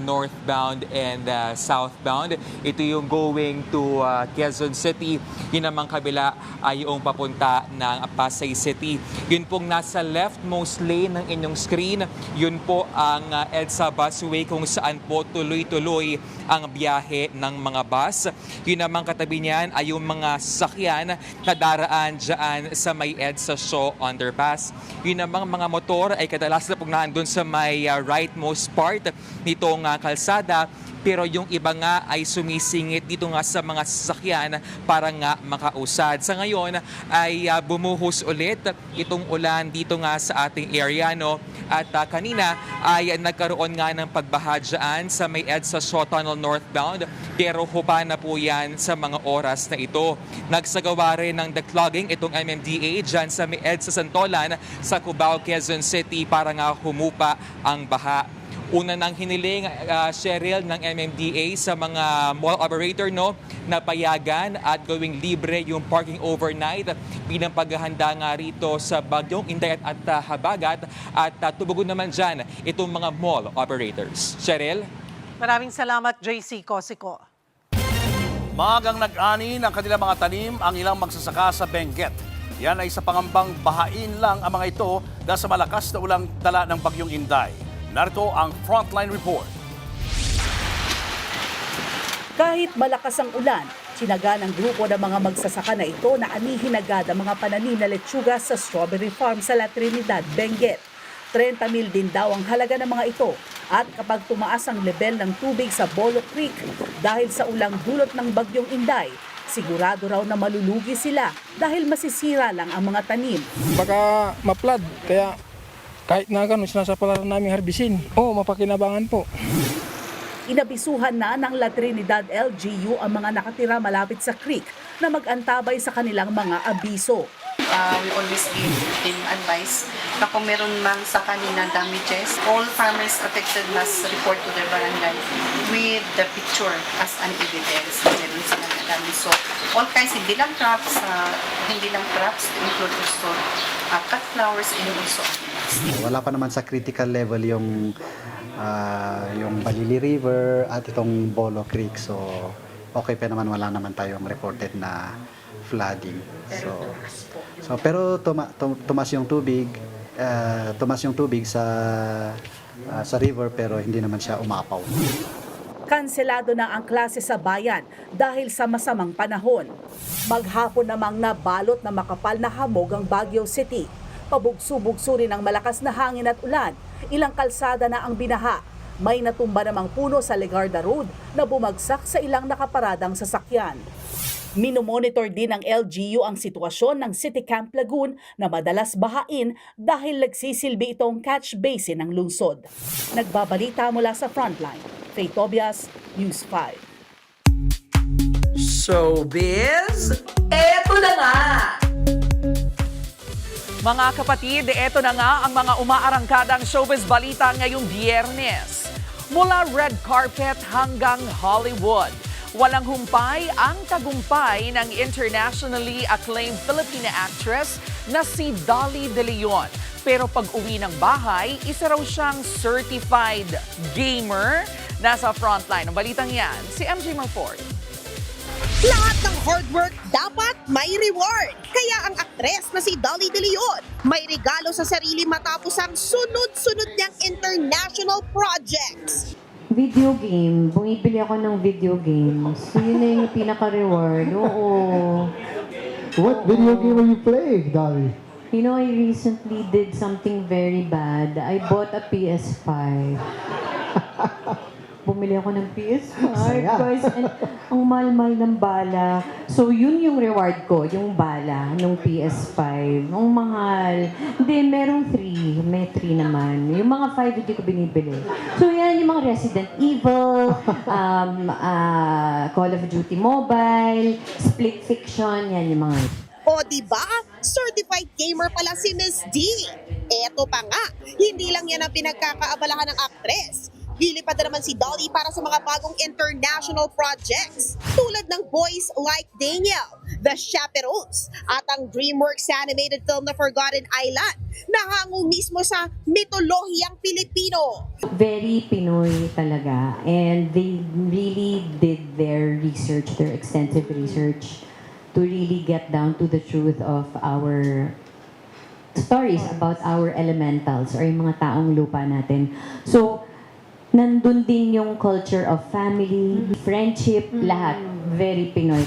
northbound and southbound. Ito yung going to Quezon City. Yun namang kabila ay yung papunta ng Pasay City. Yun pong nasa leftmost lane ng inyong screen. Yun po ang EDSA busway kung saan po tuloy-tuloy ang biyahe ng mga bus. Yun namang katabi niyan ay yung mga sasakyan na daraan dyan sa may EDSA Shaw Underpass. Yun namang mga motor ay kadalasan na pong naandun sa may rightmost part nitong kalsada. Pero yung iba nga ay sumisingit dito nga sa mga sasakyan para nga makausad. Sa ngayon ay bumuhos ulit itong ulan dito nga sa ating area, no? At kanina ay nagkaroon nga ng pagbaha dyan sa may EDSA Shaw Tunnel northbound. Pero hupa na po yan sa mga oras na ito. Nagsagawa rin ng declogging itong MMDA dyan sa may EDSA Santolan sa Cubao, Quezon City para nga humupa ang baha. Una nang hiniling, Cheryl, ng MMDA sa mga mall operator, no, na payagan at gawing libre yung parking overnight bilang paghahanda nga rito sa bagyong Inday at Habagat at tubugon naman dyan itong mga mall operators. Cheryl? Maraming salamat, JC Cosico. Maagang nag-ani ng kanilang mga tanim ang ilang magsasaka sa Benguet. Yan ay sa pangambang bahain lang ang mga ito dahil sa malakas na ulang dala ng bagyong Inday. Narito ang Frontline Report. Kahit malakas ang ulan, sinaga ng grupo ng mga magsasaka na ito na anihin agad ang mga pananim na letsuga sa strawberry farm sa La Trinidad, Benguet. 30,000 din daw ang halaga ng mga ito at kapag tumaas ang level ng tubig sa Bolo Creek dahil sa ulang dulot ng bagyong Inday, Sigurado raw na malulugi sila dahil masisira lang ang mga tanim. Baka ma-flood, kaya kahit na gano'n sinasapalaran namin harbisin. Oo, mapakinabangan po. Inabisuhan na ng La Trinidad LGU ang mga nakatira malapit sa creek na mag-antabay sa kanilang mga abiso. We always give them advice na kung meron man sa kanina damages, all farmers affected must report to their barangay with the picture as an evidence na meron sila na damage. So, all kinds, hindi lang crops, to include also cut flowers and also animals. Wala pa naman sa critical level yung Balili River at itong Bolo Creek. So, okay pa naman, wala naman tayong reported na flooding. Pero tumas yung tubig sa river pero hindi naman siya umapaw. Kanselado na ang klase sa bayan dahil sa masamang panahon. Maghapon namang nabalot na makapal na hamog ang Baguio City. Pabugso-bugso rin ang malakas na hangin at ulan. Ilang kalsada na ang binaha. May natumba namang puno sa Legarda Road na bumagsak sa ilang nakaparadang sasakyan. Minomonitor din ng LGU ang sitwasyon ng City Camp Lagoon na madalas bahain dahil nagsisilbi itong catch basin ng lungsod. Nagbabalita mula sa Frontline, Faye Tobias, News 5. Showbiz, eto na nga! Mga kapatid, eto na nga ang mga umaarangkadang showbiz balita ngayong Biyernes. Mula red carpet hanggang Hollywood. Walang humpay ang tagumpay ng internationally acclaimed Filipina actress na si Dolly De Leon. Pero pag uwi ng bahay, isa raw siyang certified gamer. Nasa frontline ng balitang yan, si MJ Marford. Lahat ng hard work dapat may reward. Kaya ang aktres na si Dolly De Leon may regalo sa sarili matapos ang sunod-sunod niyang international projects. Video game. Bumibili ako ng video games. So, yun na yung pinaka-reward. Oo. What video game are you playing, Dolly? You know, I recently did something very bad. I bought a PS5. Bumili ako ng PS5, guys. And ang mahal-mahal ng bala. So, yun yung reward ko, yung bala ng PS5. Ang mahal. Hindi, merong 3. May 3 naman. Yung mga 5 hindi ko binibili. So, yan yung mga Resident Evil, Call of Duty Mobile, Split Fiction, yan yung mga... O diba? Certified gamer pala si Miss D. Eto pa nga, hindi lang yan ang pinagkakaabalahan ng aktres. Lilipad na naman si Dolly para sa mga bagong international projects tulad ng Boys Like Daniel, The Chaperones at ang DreamWorks animated film na Forgotten Island na hango mismo sa mitolohiyang Pilipino. Very Pinoy talaga, and they really did their research, their extensive research to really get down to the truth of our stories about our elementals or yung mga taong lupa natin. So, nandun din yung culture of family, friendship, lahat. Very Pinoy.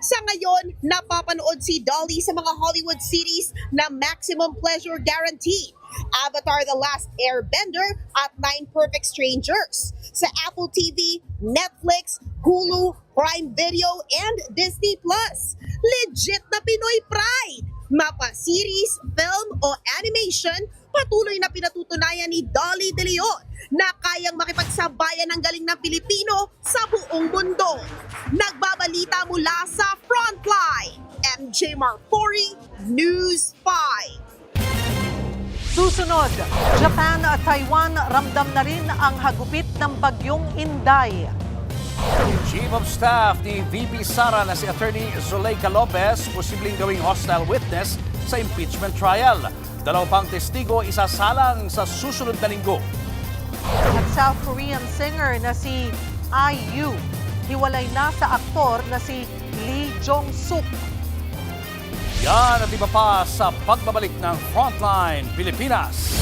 Sa ngayon, napapanood si Dolly sa mga Hollywood series na Maximum Pleasure Guaranteed, Avatar: The Last Airbender at 9 Perfect Strangers sa Apple TV, Netflix, Hulu, Prime Video, and Disney+. Legit na Pinoy pride! Mapa-series, film o animation, patuloy na pinatutunayan ni Dolly De Leon na kayang makipagsabayan ng galing ng Pilipino sa buong mundo. Nagbabalita mula sa Frontline, MJ Marfori, News 5. Susunod, Japan at Taiwan ramdam na rin ang hagupit ng bagyong Inday. Chief of Staff ni VP Sara na si Attorney Zuleika Lopez posibleng gawing hostile witness sa impeachment trial. 2 pang testigo isasalang sa susunod na linggo. At South Korean singer na si IU, hiwalay na sa aktor na si Lee Jong-suk. Yan at iba pa sa pagbabalik ng Frontline Pilipinas.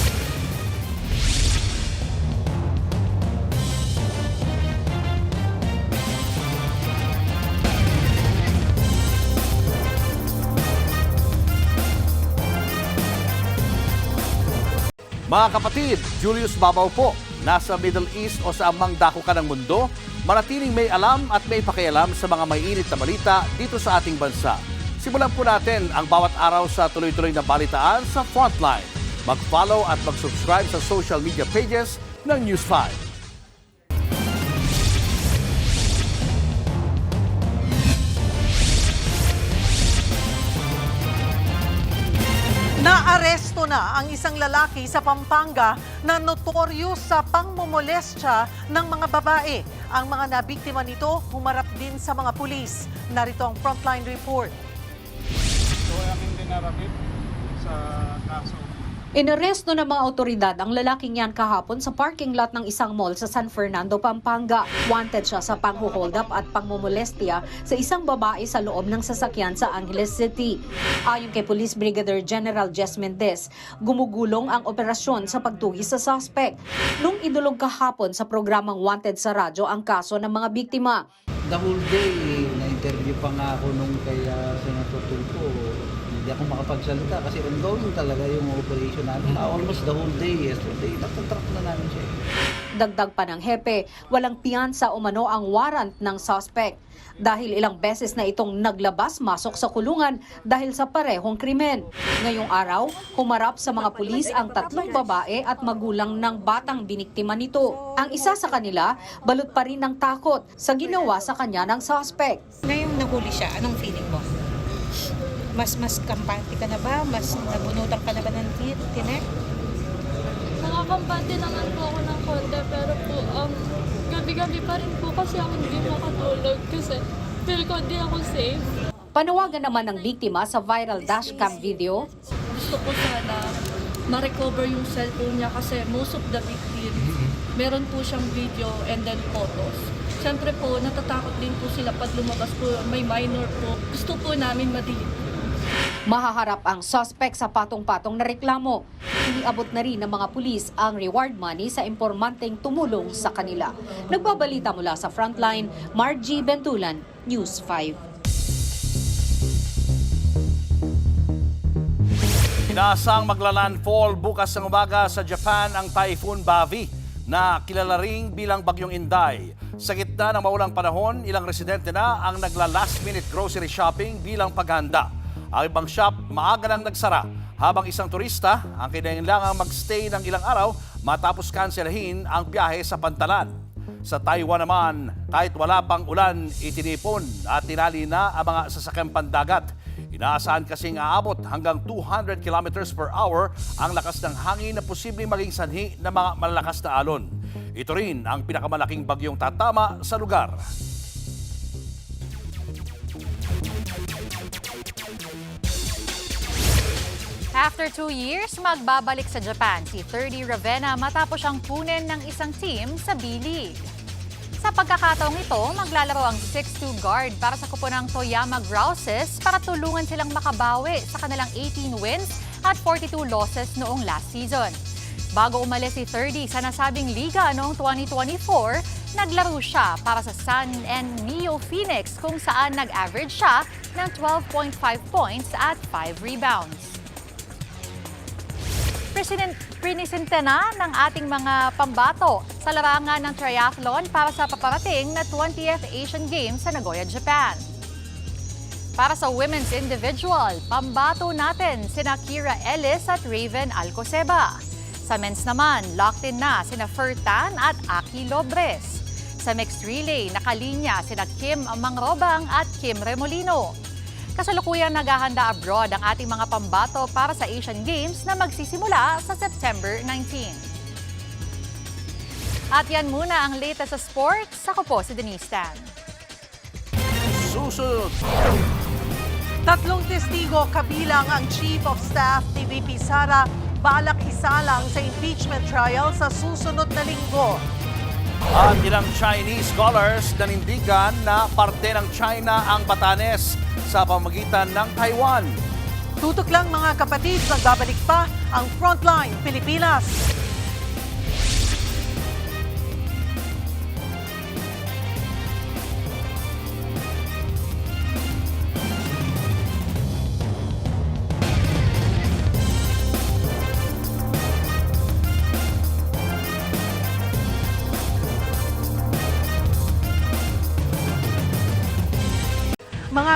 Mga kapatid, Julius Babaw po. Nasa Middle East o sa amang dako ka ng mundo, manatiling may alam at may pakialam sa mga may init na balita dito sa ating bansa. Simulan po natin ang bawat araw sa tuloy-tuloy na balitaan sa Frontline. Mag-follow at mag-subscribe sa social media pages ng News 5. Naaresto na ang isang lalaki sa Pampanga na notorious sa pangmomolestya ng mga babae. Ang mga nabiktima nito humarap din sa mga pulis. Narito ang Frontline Report. So, aming dinarapit sa kaso. Inaresto ng mga otoridad ang lalaking yan kahapon sa parking lot ng isang mall sa San Fernando, Pampanga. Wanted siya sa panghuhold up at pangmomolestya sa isang babae sa loob ng sasakyan sa Angeles City. Ayon kay Police Brigadier General Jess Mendez, gumugulong ang operasyon sa pagtugis sa suspect. Nung idulog kahapon sa programang Wanted sa radyo ang kaso ng mga biktima. The whole day, na-interview pa nga ako nung kay Senator Tulfo. Hindi ako makapagsalita kasi ongoing talaga yung operation namin. Almost the whole day yesterday, natatrack na namin siya. Dagdag pa ng hepe, walang piyansa umano ang warrant ng suspect. Dahil ilang beses na itong naglabas-masok sa kulungan dahil sa parehong krimen. Ngayong araw, humarap sa mga pulis ang 3 babae at magulang ng batang biniktima nito. Ang isa sa kanila, balot pa rin ng takot sa ginawa sa kanya ng suspect. Ngayong nahuli siya, anong feeling mo? Mas kampante ka na ba? Mas nabunutan ka na ba ng tinek? Nakakampante naman po ako ng konti, pero po, gabi-gabi pa rin po kasi ako hindi makatulog kasi feel ko hindi ako safe. Panawagan naman ng biktima sa viral dashcam video. Gusto ko sana ma-recover yung cellphone niya kasi most of the victims, meron po siyang video and then photos. Siyempre po, natatakot din po sila pag lumabas po, may minor po. Gusto po namin ma-delete. Mahaharap ang suspect sa patong-patong na reklamo. Iniabot na rin ng mga pulis ang reward money sa impormanteng tumulong sa kanila. Nagbabalita mula sa Frontline, Margie Bentulan, News 5. Inaasang maglalandfall bukas ng umaga sa Japan ang Typhoon Bavi na kilala ring bilang Bagyong Inday. Sa gitna ng maulang panahon, ilang residente na ang nagla-last minute grocery shopping bilang paghanda. Ang ibang shop maaga nang nagsara habang isang turista ang kinailangang magstay ng ilang araw matapos kanselahin ang biyahe sa Pantalan. Sa Taiwan naman, kahit wala pang ulan, itinipon at tinali na ang mga sasakyang pandagat. Inaasahan kasing aabot hanggang 200 kilometers per hour ang lakas ng hangin na posibleng maging sanhi ng mga malalakas na alon. Ito rin ang pinakamalaking bagyong tatama sa lugar. After 2 years, magbabalik sa Japan si 30 Ravenna matapos siyang kunin ng isang team sa B-League. Sa pagkakataong ito, maglalaro ang 6'2 guard para sa kuponang Toyama Grouses para tulungan silang makabawi sa kanilang 18 wins at 42 losses noong last season. Bago umalis si 30 sa nasabing liga noong 2024, naglaro siya para sa Sun and Neo Phoenix kung saan nag-average siya ng 12.5 points at 5 rebounds. Prinisente na ng ating mga pambato sa larangan ng triathlon para sa paparating na 20th Asian Games sa Nagoya, Japan. Para sa women's individual, pambato natin sina Kira Ellis at Raven Alcoceba. Sa men's naman, locked in na sina Fertan at Aki Lobres. Sa mixed relay, nakalinya sina Kim Mangrobang at Kim Remolino. Kasalukuyan naghahanda abroad ang ating mga pambato para sa Asian Games na magsisimula sa September 19. At yan muna ang latest sa sports. Ako po si Denise Tan. Susunod! 3 testigo kabilang ang Chief of Staff ni VP Sara balak isalang sa impeachment trial sa susunod na linggo. At ilang Chinese scholars nanindigan na parte ng China ang Batanes sa pamagitan ng Taiwan. Tutok lang mga kapatid, magbabalik pa ang Frontline Pilipinas.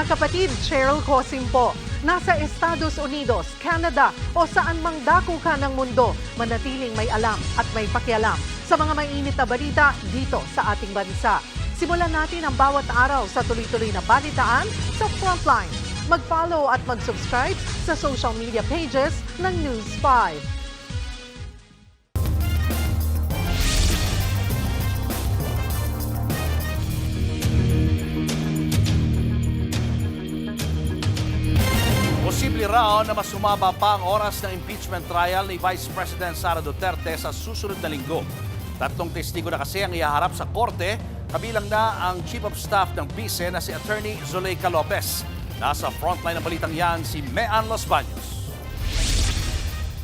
Mga kapatid, Cheryl Cosim po. Nasa Estados Unidos, Canada o saan mang dako ka ng mundo, manatiling may alam at may pakialam sa mga mainit na balita dito sa ating bansa. Simulan natin ang bawat araw sa tuloy-tuloy na balitaan sa Frontline. Mag-follow at mag-subscribe sa social media pages ng News 5. Posible raw na mas sumaba pa ang oras ng impeachment trial ni Vice President Sara Duterte sa susunod na linggo. 3 testigo na kasi ang ihaharap sa korte, kabilang na ang Chief of Staff ng BICE na si Attorney Zuleika Lopez. Nasa frontline ng balitang yan si Mean Los Baños.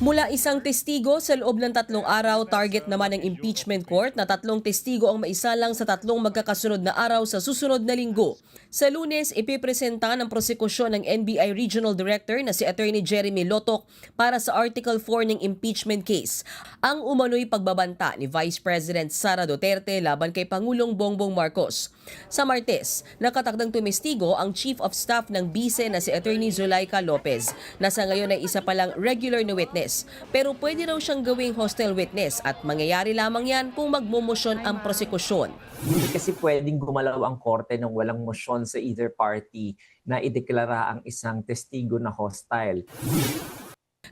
Mula isang testigo sa loob ng 3 araw, target naman ng impeachment court na 3 testigo ang maisalang sa 3 magkakasunod na araw sa susunod na linggo. Sa Lunes, ipipresenta ng prosekusyon ng NBI Regional Director na si Attorney Jeremy Lotok para sa Article 4 ng impeachment case. Ang umano'y pagbabanta ni Vice President Sara Duterte laban kay Pangulong Bongbong Marcos. Sa Martes, nakatakdang tumestigo ang Chief of Staff ng BICE na si Attorney Zuleika Lopez na sa ngayon ay isa palang regular na witness. Pero pwede raw siyang gawing hostile witness at mangyayari lamang yan kung magmomosyon ang prosekusyon. Hindi kasi pwedeng gumalaw ang korte nang walang mosyon sa either party na ideklara ang isang testigo na hostile.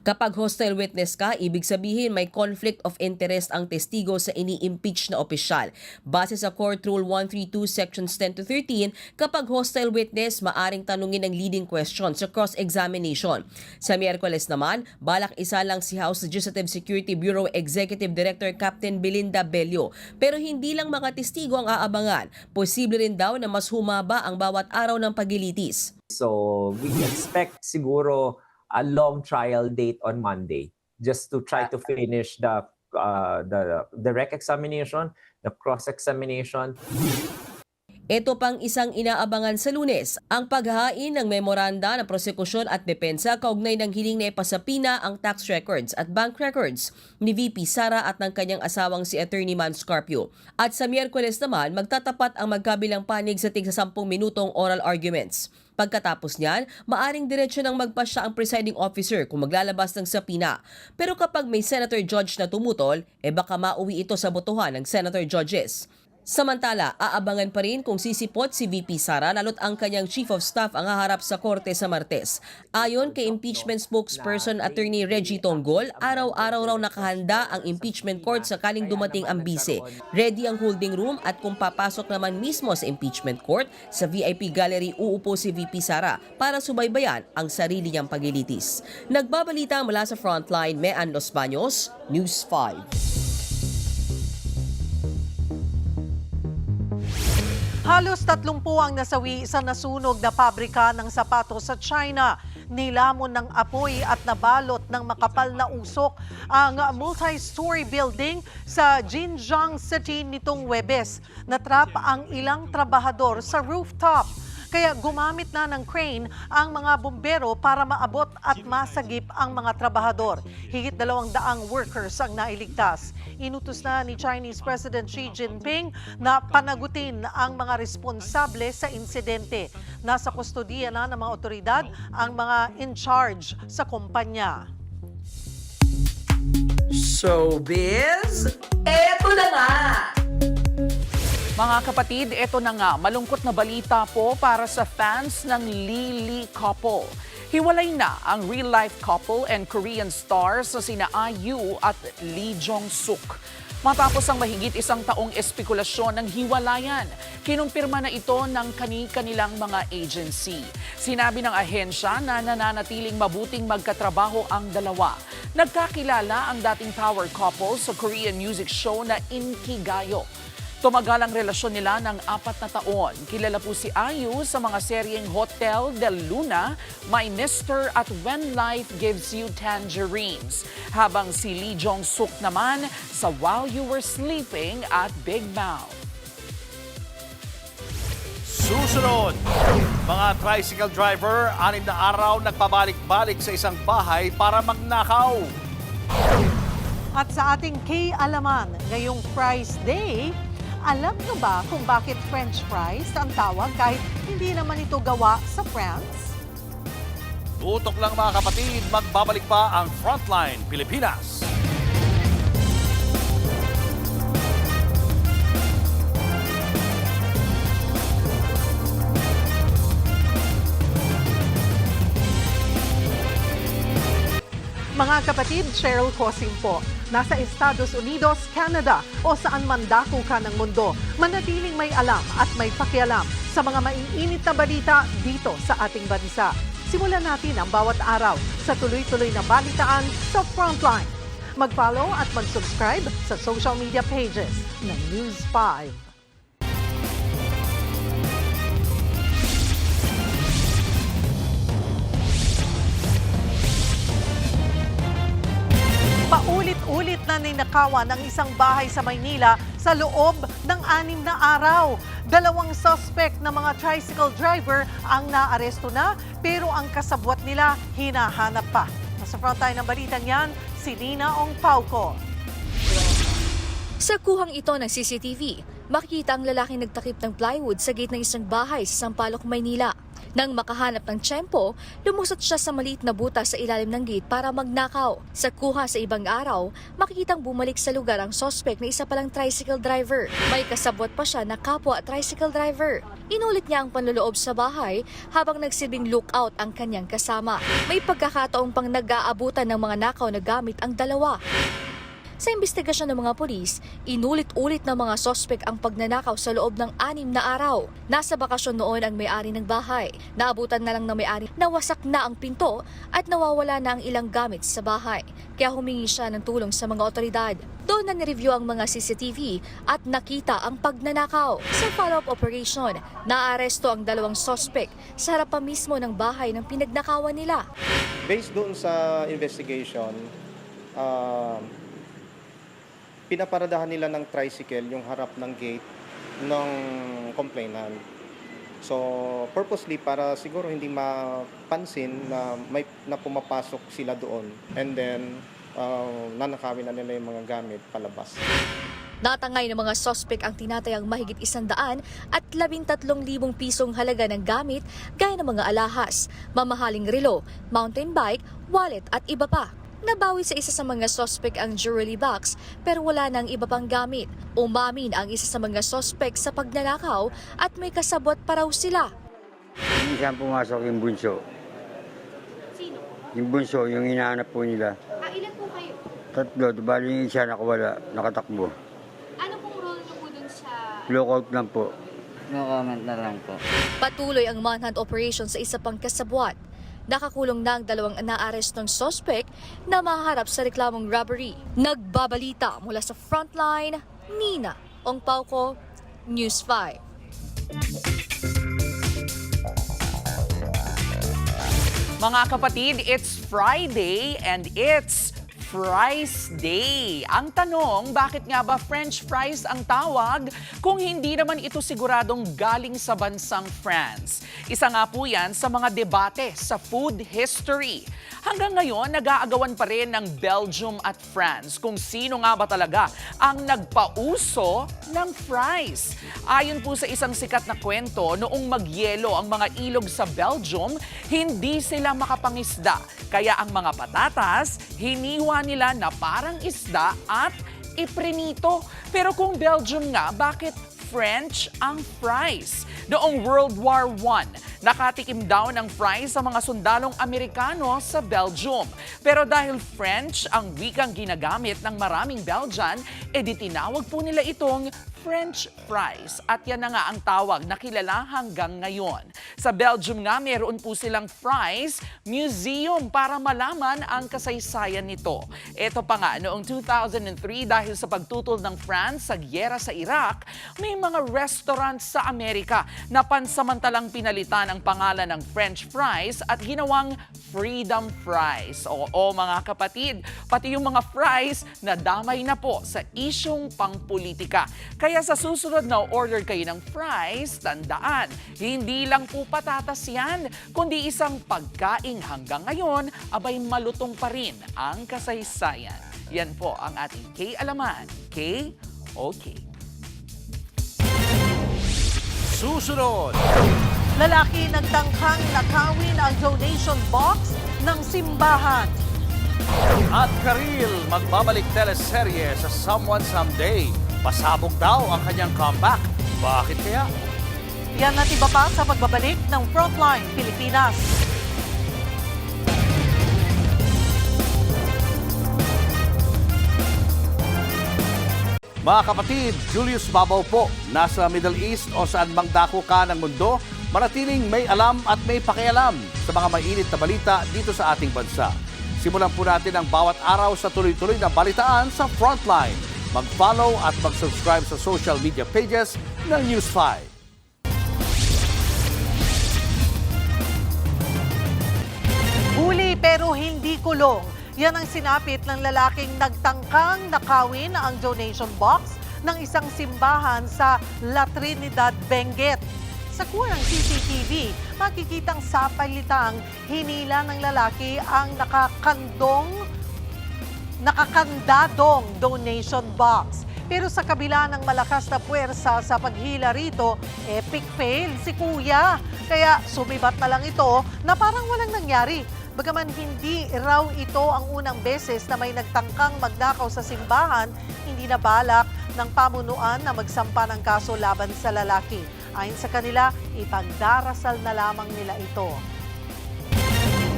Kapag hostile witness ka, ibig sabihin may conflict of interest ang testigo sa ini-impeach na opisyal. Base sa Court Rule 132 Sections 10 to 13, kapag hostile witness, maaring tanungin ang leading question sa cross-examination. Sa Miyerkules naman, balak isa lang si House Legislative Security Bureau Executive Director Captain Belinda Bello. Pero hindi lang mga testigo ang aabangan. Posible rin daw na mas humaba ang bawat araw ng pagilitis. So we expect siguro a long trial date on Monday just to try to finish the direct examination, the cross-examination. Ito pang isang inaabangan sa Lunes, ang paghahain ng memoranda ng prosekusyon at depensa kaugnay ng hiling na ipasapina ang tax records at bank records ni VP Sara at ng kanyang asawang si Attorney Man Scarpio. At sa Miyerkules naman, magtatapat ang magkabilang panig sa tig 10 minutong oral arguments. Pagkatapos niyan, maaring diretsyo nang magpasya ang presiding officer kung maglalabas ng sapina. Pero kapag may senator judge na tumutol, baka mauwi ito sa botohan ng senator judges. Samantala, aabangan pa rin kung sisipot si VP Sara lalo't ang kanyang Chief of Staff ang haharap sa korte sa Martes. Ayon kay impeachment spokesperson Attorney Reggie Tonggol, araw-araw raw nakahanda ang impeachment court sakaling dumating ang BICE. Ready ang holding room at kung papasok naman mismo sa impeachment court, sa VIP gallery uupo si VP Sara para subaybayan ang sarili niyang pagilitis. Nagbabalita mula sa Frontline, Mean Los Baños, News 5. Halos 30 ang nasawi sa nasunog na pabrika ng sapatos sa China. Nilamon ng apoy at nabalot ng makapal na usok ang multi-story building sa Jinjiang City nitong Huwebes. Natrap ang ilang trabahador sa rooftop. Kaya gumamit na ng crane ang mga bumbero para maabot at masagip ang mga trabahador. Higit 200 workers ang nailigtas. Inutos na ni Chinese President Xi Jinping na panagutin ang mga responsable sa insidente. Nasa kustodiya na ng mga otoridad ang mga in charge sa kumpanya. Showbiz, eto na nga! Mga kapatid, ito na nga, malungkot na balita po para sa fans ng Lee couple. Hiwalay na ang real-life couple and Korean stars na sina IU at Lee Jong-suk. Matapos ang mahigit 1 taong espekulasyon ng hiwalayan, kinumpirma na ito ng kanilang mga agency. Sinabi ng ahensya na nananatiling mabuting magkatrabaho ang dalawa. Nagkakilala ang dating power couple sa Korean music show na Inkigayo. Tumagal ang relasyon nila ng 4 na taon. Kilala po si IU sa mga seryeng Hotel del Luna, My Mister at When Life Gives You Tangerines. Habang si Lee Jong-suk naman sa While You Were Sleeping at Big Mouth. Susunod, mga tricycle driver, 6 na araw nagpabalik-balik sa isang bahay para magnakaw. At sa ating K-Alaman, ngayong Prize Day, Alam nyo ba kung bakit French fries ang tawag kahit hindi naman ito gawa sa France? Tutok lang mga kapatid, magbabalik pa ang Frontline Pilipinas. Mga kapatid, Cheryl Cosim po. Nasa Estados Unidos, Canada o saan man dako ka ng mundo, manatiling may alam at may pakialam sa mga maiinit na balita dito sa ating bansa. Simulan natin ang bawat araw sa tuloy-tuloy na balitaan sa Frontline. Mag-follow at mag-subscribe sa social media pages ng News 5. Paulit-ulit na ninakawan ng isang bahay sa Maynila sa loob ng 6 na araw. 2 suspect na mga tricycle driver ang naaresto na pero ang kasabwat nila hinahanap pa. Nasa frontline ng balitang yan, si Nina Ong Pauco. Sa kuhang ito ng CCTV, makikita ang lalaking nagtakip ng plywood sa gate ng isang bahay sa Sampaloc, Maynila. Nang makahanap ng tiyempo, lumusot siya sa maliit na butas sa ilalim ng gate para magnakaw. Sa kuha sa ibang araw, makikitang bumalik sa lugar ang suspect na isa palang tricycle driver. May kasabwat pa siya na kapwa tricycle driver. Inulit niya ang panloloob sa bahay habang nagsilbing lookout ang kanyang kasama. May pagkakataong pang nag-aabutan ng mga nakaw na gamit ang dalawa. Sa investigasyon ng mga pulis, inulit-ulit ng mga sospek ang pagnanakaw sa loob ng 6 na araw. Nasa bakasyon noon ang may-ari ng bahay. Naabutan na lang ng may-ari na wasak na ang pinto at nawawala na ang ilang gamit sa bahay. Kaya humingi siya ng tulong sa mga otoridad. Doon na nireview ang mga CCTV at nakita ang pagnanakaw. Sa follow-up operation, naaresto ang 2 sospek sa harapan mismo ng bahay ng pinagnakawan nila. Based doon sa investigation, pinaparadahan nila ng tricycle yung harap ng gate ng complainant. So, purposely para siguro hindi mapansin na pumapasok sila doon. And then, nanakawin na nila yung mga gamit palabas. Natangay ng mga sospek ang tinatayang mahigit 100 at 13,000 pisong halaga ng gamit gaya ng mga alahas, mamahaling relo, mountain bike, wallet at iba pa. Nabawi sa isa sa mga sospek ang jewelry box pero wala nang iba pang gamit. Umamin ang isa sa mga sospek sa pagnanakaw at may kasabwat pa raw sila. Hindi siya pumasok yung bunso. Sino? Yung bunso, yung hinahanap po nila. Ilan po kayo? 3, bali yung isa nakawala, nakatakbo. Ano pong role niyo po dun sa... Lookout lang po. No comment na lang po. Patuloy ang manhunt operation sa isa pang kasabwat. Nakakulong na ang 2 naarestong sospek na maharap sa reklamong robbery. Nagbabalita mula sa Frontline, Nina Ong Pauco, News 5. Mga kapatid, it's Friday and it's Fries Day. Ang tanong, bakit nga ba French fries ang tawag kung hindi naman ito siguradong galing sa bansang France? Isa nga po yan sa mga debate sa food history. Hanggang ngayon, nag-aagawan pa rin ng Belgium at France kung sino nga ba talaga ang nagpauso ng fries. Ayon po sa isang sikat na kwento, noong magyelo ang mga ilog sa Belgium, hindi sila makapangisda. Kaya ang mga patatas, hiniwa nila na parang isda at iprinito. Pero kung Belgium nga, bakit French ang fries? Noong World War I, nakatikim daw ng fries sa mga sundalong Amerikano sa Belgium. Pero dahil French ang wikang ginagamit ng maraming Belgian, edi tinawag po nila itong French fries. At yan na nga ang tawag na kilala hanggang ngayon. Sa Belgium nga, meron po silang fries museum para malaman ang kasaysayan nito. Ito pa nga, noong 2003 dahil sa pagtutol ng France sa gyera sa Iraq, may mga restaurants sa Amerika na pansamantalang pinalitan ang pangalan ng French fries at ginawang Freedom Fries. Oo mga kapatid, pati yung mga fries na damay na po sa isyong pangpolitika. Kaya sa susunod na order kayo ng fries, tandaan, hindi lang po patatas yan, kundi isang pagkain hanggang ngayon, abay malutong pa rin ang kasaysayan. Yan po ang ating K-Alaman. K-OK. susunod. Lalaki nagtangkang nakawin ang donation box ng simbahan. At Karil, magbabalik teleserye sa Someone Someday. Pasabog daw ang kanyang comeback. Bakit kaya? Yan at iba pa sa pagbabalik ng Frontline Pilipinas. Mga kapatid, Julius Babaw po, nasa Middle East o saan mang dako ka ng mundo, manatiling may alam at may pakialam sa mga mainit na balita dito sa ating bansa. Simulan po natin ang bawat araw sa tuloy-tuloy na balitaan sa Frontline. Mag-follow at mag-subscribe sa social media pages ng News 5. Huli pero hindi kulong. Yan ang sinapit ng lalaking nagtangkang nakawin ang donation box ng isang simbahan sa La Trinidad, Benguet. Sa kurang CCTV, makikitang sapalitang hinila ng lalaki ang nakakandadong donation box. Pero sa kabila ng malakas na puwersa sa paghila rito, epic fail si Kuya. Kaya sumibat na lang ito na parang walang nangyari. Bagaman hindi raw ito ang unang beses na may nagtangkang magnakaw sa simbahan, hindi na balak ng pamunuan na magsampa ng kaso laban sa lalaki. Ayon sa kanila, ipagdarasal na lamang nila ito.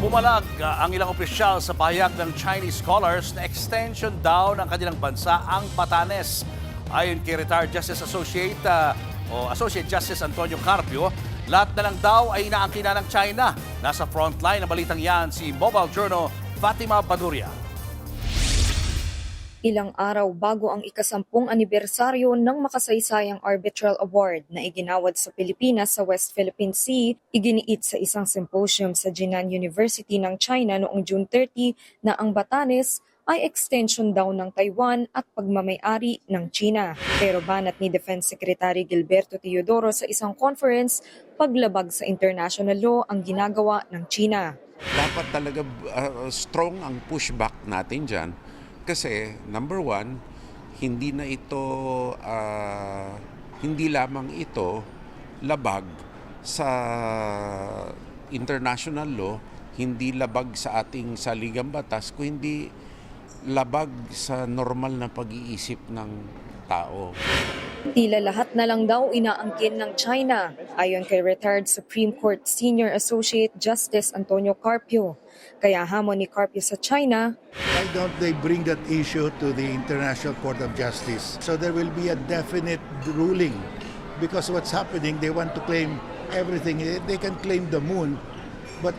Pumalag ang ilang opisyal sa pahayag ng Chinese scholars na extension daw ng kanilang bansa ang Batanes. Ayon kay Retired Justice Associate Justice Antonio Carpio, lahat na lang daw ay inaangkina ng China. Nasa frontline ng balitang yan si Mobile Journal Fatima Baduria. Ilang araw bago ang ika-10 anibersaryo ng makasaysayang Arbitral Award na iginawad sa Pilipinas sa West Philippine Sea, iginiit sa isang symposium sa Jinan University ng China noong June 30 na ang Batanes ay extension daw ng Taiwan at pagmamay-ari ng China. Pero banat ni Defense Secretary Gilberto Teodoro sa isang conference, paglabag sa international law ang ginagawa ng China. Dapat talaga strong ang pushback natin dyan kasi number one, hindi lamang ito labag sa international law, hindi labag sa ating saligang batas, kundi labag sa normal na pag-iisip ng tao. Tila lahat na lang daw inaangkin ng China, ayon kay retired Supreme Court Senior Associate Justice Antonio Carpio. Kaya hamon ni Carpio sa China, why don't they bring that issue to the International Court of Justice? So there will be a definite ruling. Because what's happening, they want to claim everything. They can claim the moon, but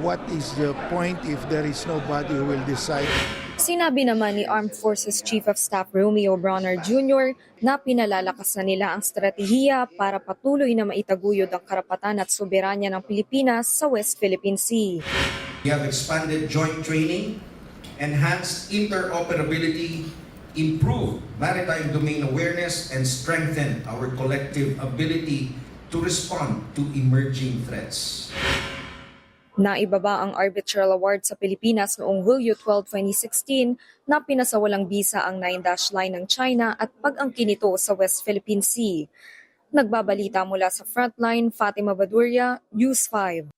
what is the point if there is nobody who will decide? Sinabi naman ni Armed Forces Chief of Staff Romeo Bronner Jr. na pinalalakas na nila ang estratehiya para patuloy na maitaguyod ang karapatan at soberanya ng Pilipinas sa West Philippine Sea. We have expanded joint training, enhanced interoperability, improved maritime domain awareness, and strengthened our collective ability to respond to emerging threats. Naibaba ang Arbitral Award sa Pilipinas noong Hulyo 12, 2016 na pinasawalang bisa ang 9-dash line ng China at pag-angkin nito sa West Philippine Sea. Nagbabalita mula sa Frontline, Fatima Baduria, News 5.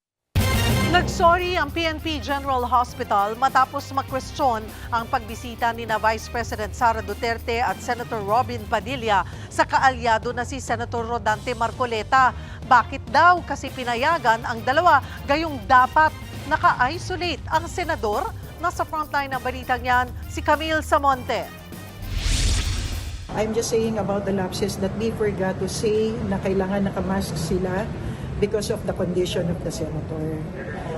Nagsorry ang PNP General Hospital matapos makwestiyon ang pagbisita ni na Vice President Sara Duterte at Senator Robin Padilla sa kaalyado na si Senator Rodante Marcoleta. Bakit daw? Kasi pinayagan ang dalawa, gayong dapat naka-isolate ang senador. Nasa frontline ng balitang yan, si Camille Samonte. I'm just saying about the lapses that we forgot to say na kailangan nakamask sila because of the condition of the senator.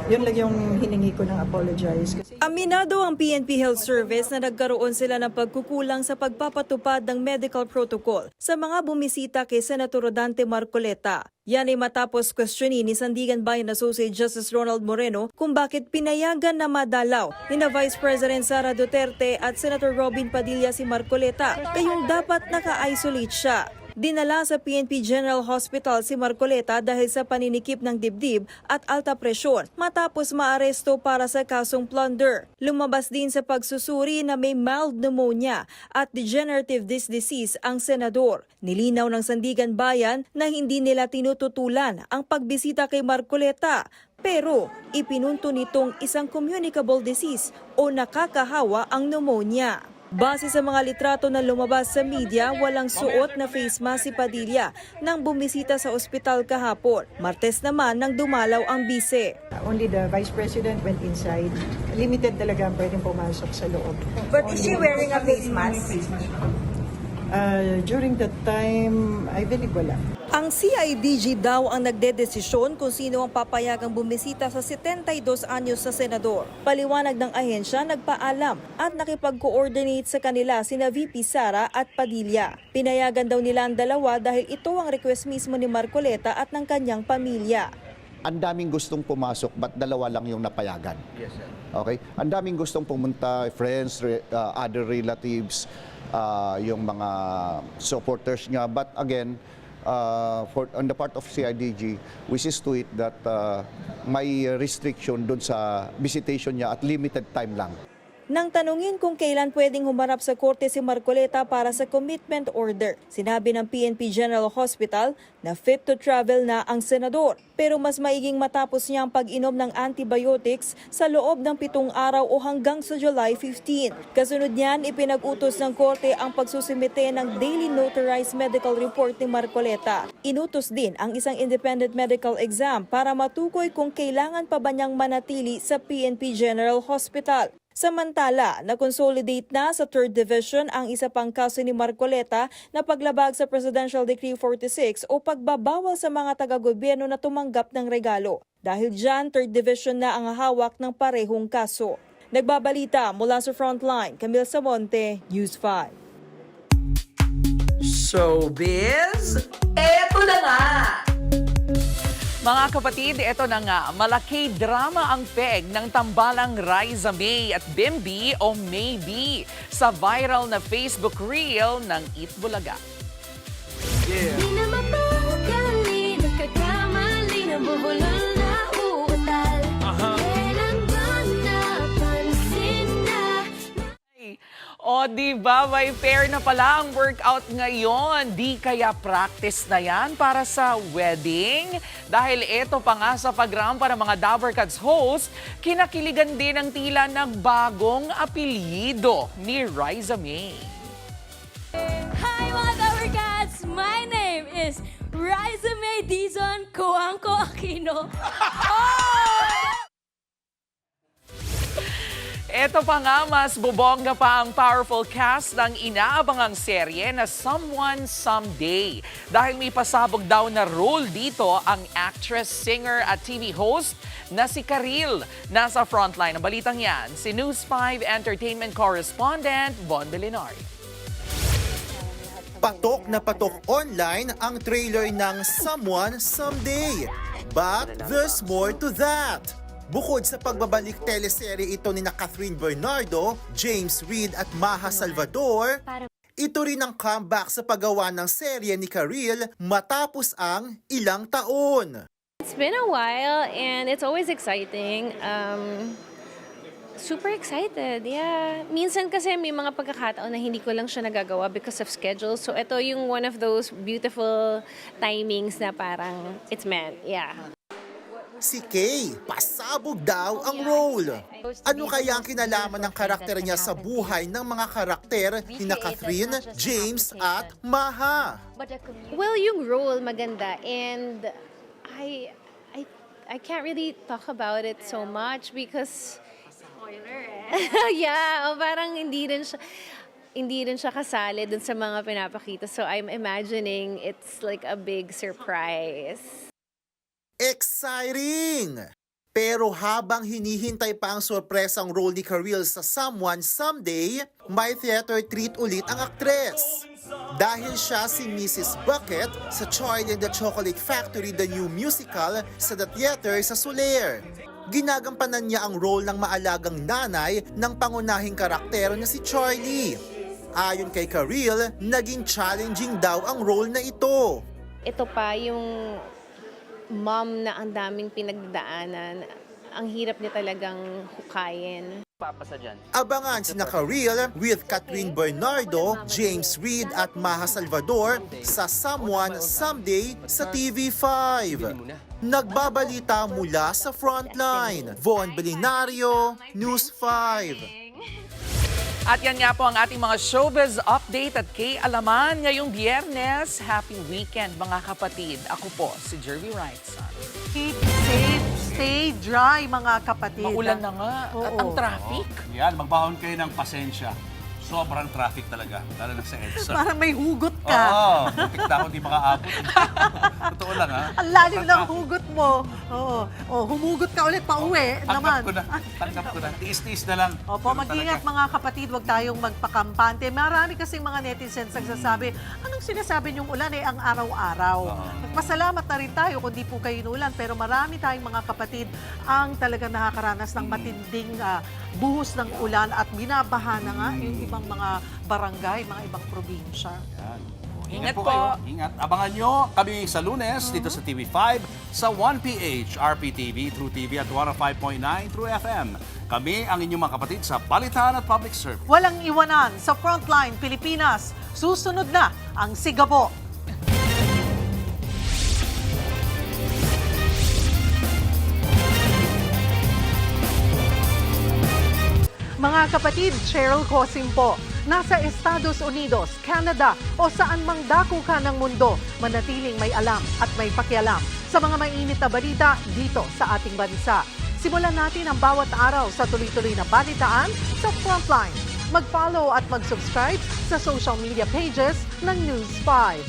Yun lang yung hiningi ko ng apologize. Aminado ang PNP Health Service na nagkaroon sila ng pagkukulang sa pagpapatupad ng medical protocol sa mga bumisita kay Senator Rodante Marcoleta. Yan ay matapos questionin ni Sandigan Bayan Associate Justice Ronald Moreno kung bakit pinayagan na madalaw ni na Vice President Sara Duterte at Senator Robin Padilla si Marcoleta, kayong dapat naka-isolate siya. Dinala sa PNP General Hospital si Marcoleta dahil sa paninikip ng dibdib at alta presyon matapos maaresto para sa kasong plunder. Lumabas din sa pagsusuri na may mild pneumonia at degenerative disc disease ang senador. Nilinaw ng Sandigan Bayan na hindi nila tinututulan ang pagbisita kay Marcoleta, pero ipinunto nitong isang communicable disease o nakakahawa ang pneumonia. Base sa mga litrato na lumabas sa media, walang suot na face mask si Padilla nang bumisita sa ospital kahapon. Martes naman nang dumalaw ang bise. Only the Vice President went inside. Limited talaga ang pwedeng pumasok sa loob. But is she wearing a face mask? During that time, I believe wala. Ang CIDG daw ang nagdedesisyon kung sino ang papayagang bumisita sa 72 anyos na senador. Paliwanag ng ahensya, nagpaalam at nakipag-coordinate sa kanila sina VP Sara at Padilla. Pinayagan daw nila ang dalawa dahil ito ang request mismo ni Marcoleta at ng kanyang pamilya. Ang daming gustong pumasok, but dalawa lang yung napayagan. Yes, sir. Okay? Ang daming gustong pumunta, friends, other relatives, yung mga supporters niya. But again, on the part of CIDG, we see to it that may restriction dun sa visitation niya at limited time lang. Nang tanungin kung kailan pwedeng humarap sa korte si Marcoleta para sa commitment order, sinabi ng PNP General Hospital na fit to travel na ang senador. Pero mas maiging matapos niya ang pag-inom ng antibiotics sa loob ng 7 araw o hanggang sa July 15. Kasunod niyan, ipinag-utos ng korte ang pagsusumite ng daily notarized medical report ni Marcoleta. Inutos din ang isang independent medical exam para matukoy kung kailangan pa ba niyang manatili sa PNP General Hospital. Samantala, na-consolidate na sa 3rd Division ang isa pang kaso ni Marcoleta na paglabag sa Presidential Decree 46 o pagbabawal sa mga taga-gobyerno na tumanggap ng regalo. Dahil dyan, 3rd Division na ang hawak ng parehong kaso. Nagbabalita mula sa Frontline, Camille Samonte, News 5. Showbiz, eto na nga! Mga kapatid, ito na nga, malaki drama ang peg ng tambalang Riza May at Bimbi o Maybe sa viral na Facebook reel ng Eat Bulaga. Yeah. O di ba may pair na pala ang workout ngayon? Di kaya practice na yan para sa wedding? Dahil ito pa nga sa pagrampa ng mga Dabber Cats host, kinakiligan din ang tila nagbagong apelyido ni Riza May. Hi mga Dabber Cats! My name is Riza May Dizon Coangco Aquino. Ito pa nga, mas bubongga pa ang powerful cast ng inaabangang serye na Someone Someday. Dahil may pasabog daw na role dito ang actress, singer at TV host na si Karil. Nasa frontline ng balitang yan, si News 5 entertainment correspondent Von Delinari. Patok na patok online ang trailer ng Someone Someday. But there's more to that. Bukod sa pagbabalik teleserye ito ni Catherine Bernardo, James Reid at Maha Salvador, ito rin ang comeback sa paggawa ng serye ni Karil matapos ang ilang taon. It's been a while and it's always exciting. Super excited, yeah. Minsan kasi may mga pagkakataon na hindi ko lang siya nagagawa because of schedule. So ito yung one of those beautiful timings na parang it's meant, yeah. Si Kay, pasabog daw ang role. Ano kaya ang kinalaman ng karakter niya sa buhay ng mga karakter ni Catherine, James at Maha? Well, yung role maganda and I can't really talk about it so much because spoiler yeah, parang hindi rin siya kasali dun sa mga pinapakita. So I'm imagining it's like a big surprise. Exciting! Pero habang hinihintay pa ang sorpresang role ni Karil sa Someone Someday, may theater treat ulit ang aktres. Dahil siya si Mrs. Bucket sa Charlie and the Chocolate Factory, the new musical sa The Theater sa Soler. Ginagampanan niya ang role ng maalagang nanay ng pangunahing karakter na si Charlie. Ayon kay Karil, naging challenging daw ang role na ito. Ito pa yung mom na ang daming pinagdaanan. Ang hirap niya talagang hukayin. Abangan sina Karil with Catherine Bernardo, James Reid at Maha Salvador sa Someone Someday sa TV5. Nagbabalita mula sa Frontline. Von Belinario, News 5. At yan nga po ang ating mga showbiz update at K-Alaman ngayong Biyernes. Happy weekend mga kapatid. Ako po si Jervy Wrightson. Keep safe, stay dry mga kapatid. Maulan na nga at ang traffic. Yan, magbaon kayo ng pasensya. Sobrang traffic talaga, lalo na sa EDSA. Parang may hugot ka. Oo, butik na ako di makaabot. Totoo lang ha. Ang lalim ng hugot mo. Oo. Oh, humugot ka ulit pa uwi naman. Tanggap ko na. Tiis-tiis na lang. Opo, mag-ingat mga kapatid, huwag tayong magpakampante. Marami kasing mga netizens nagsasabi, anong sinasabi niyong ulan ang araw-araw? Magpasalamat na rin tayo kung di po kayo inulan, pero marami tayong mga kapatid ang talagang nakakaranas ng matinding buhos ng ulan at binabaha na nga yung ibang mga barangay, mga ibang probinsya. Ingat po kayo. Ingat. Abangan nyo kami sa Lunes dito sa TV5 sa 1PH, RPTV, True TV at 105.9 True FM. Kami ang inyong mga kapatid sa Balitaan at Public Service. Walang iwanan sa Frontline Pilipinas. Susunod na ang Sigabo. Mga kapatid, Cheryl Cosim po. Nasa Estados Unidos, Canada o saan mang dako ka ng mundo, manatiling may alam at may pakialam sa mga mainit na balita dito sa ating bansa. Simulan natin ang bawat araw sa tuloy-tuloy na balitaan sa Frontline. Mag-follow at mag-subscribe sa social media pages ng News 5.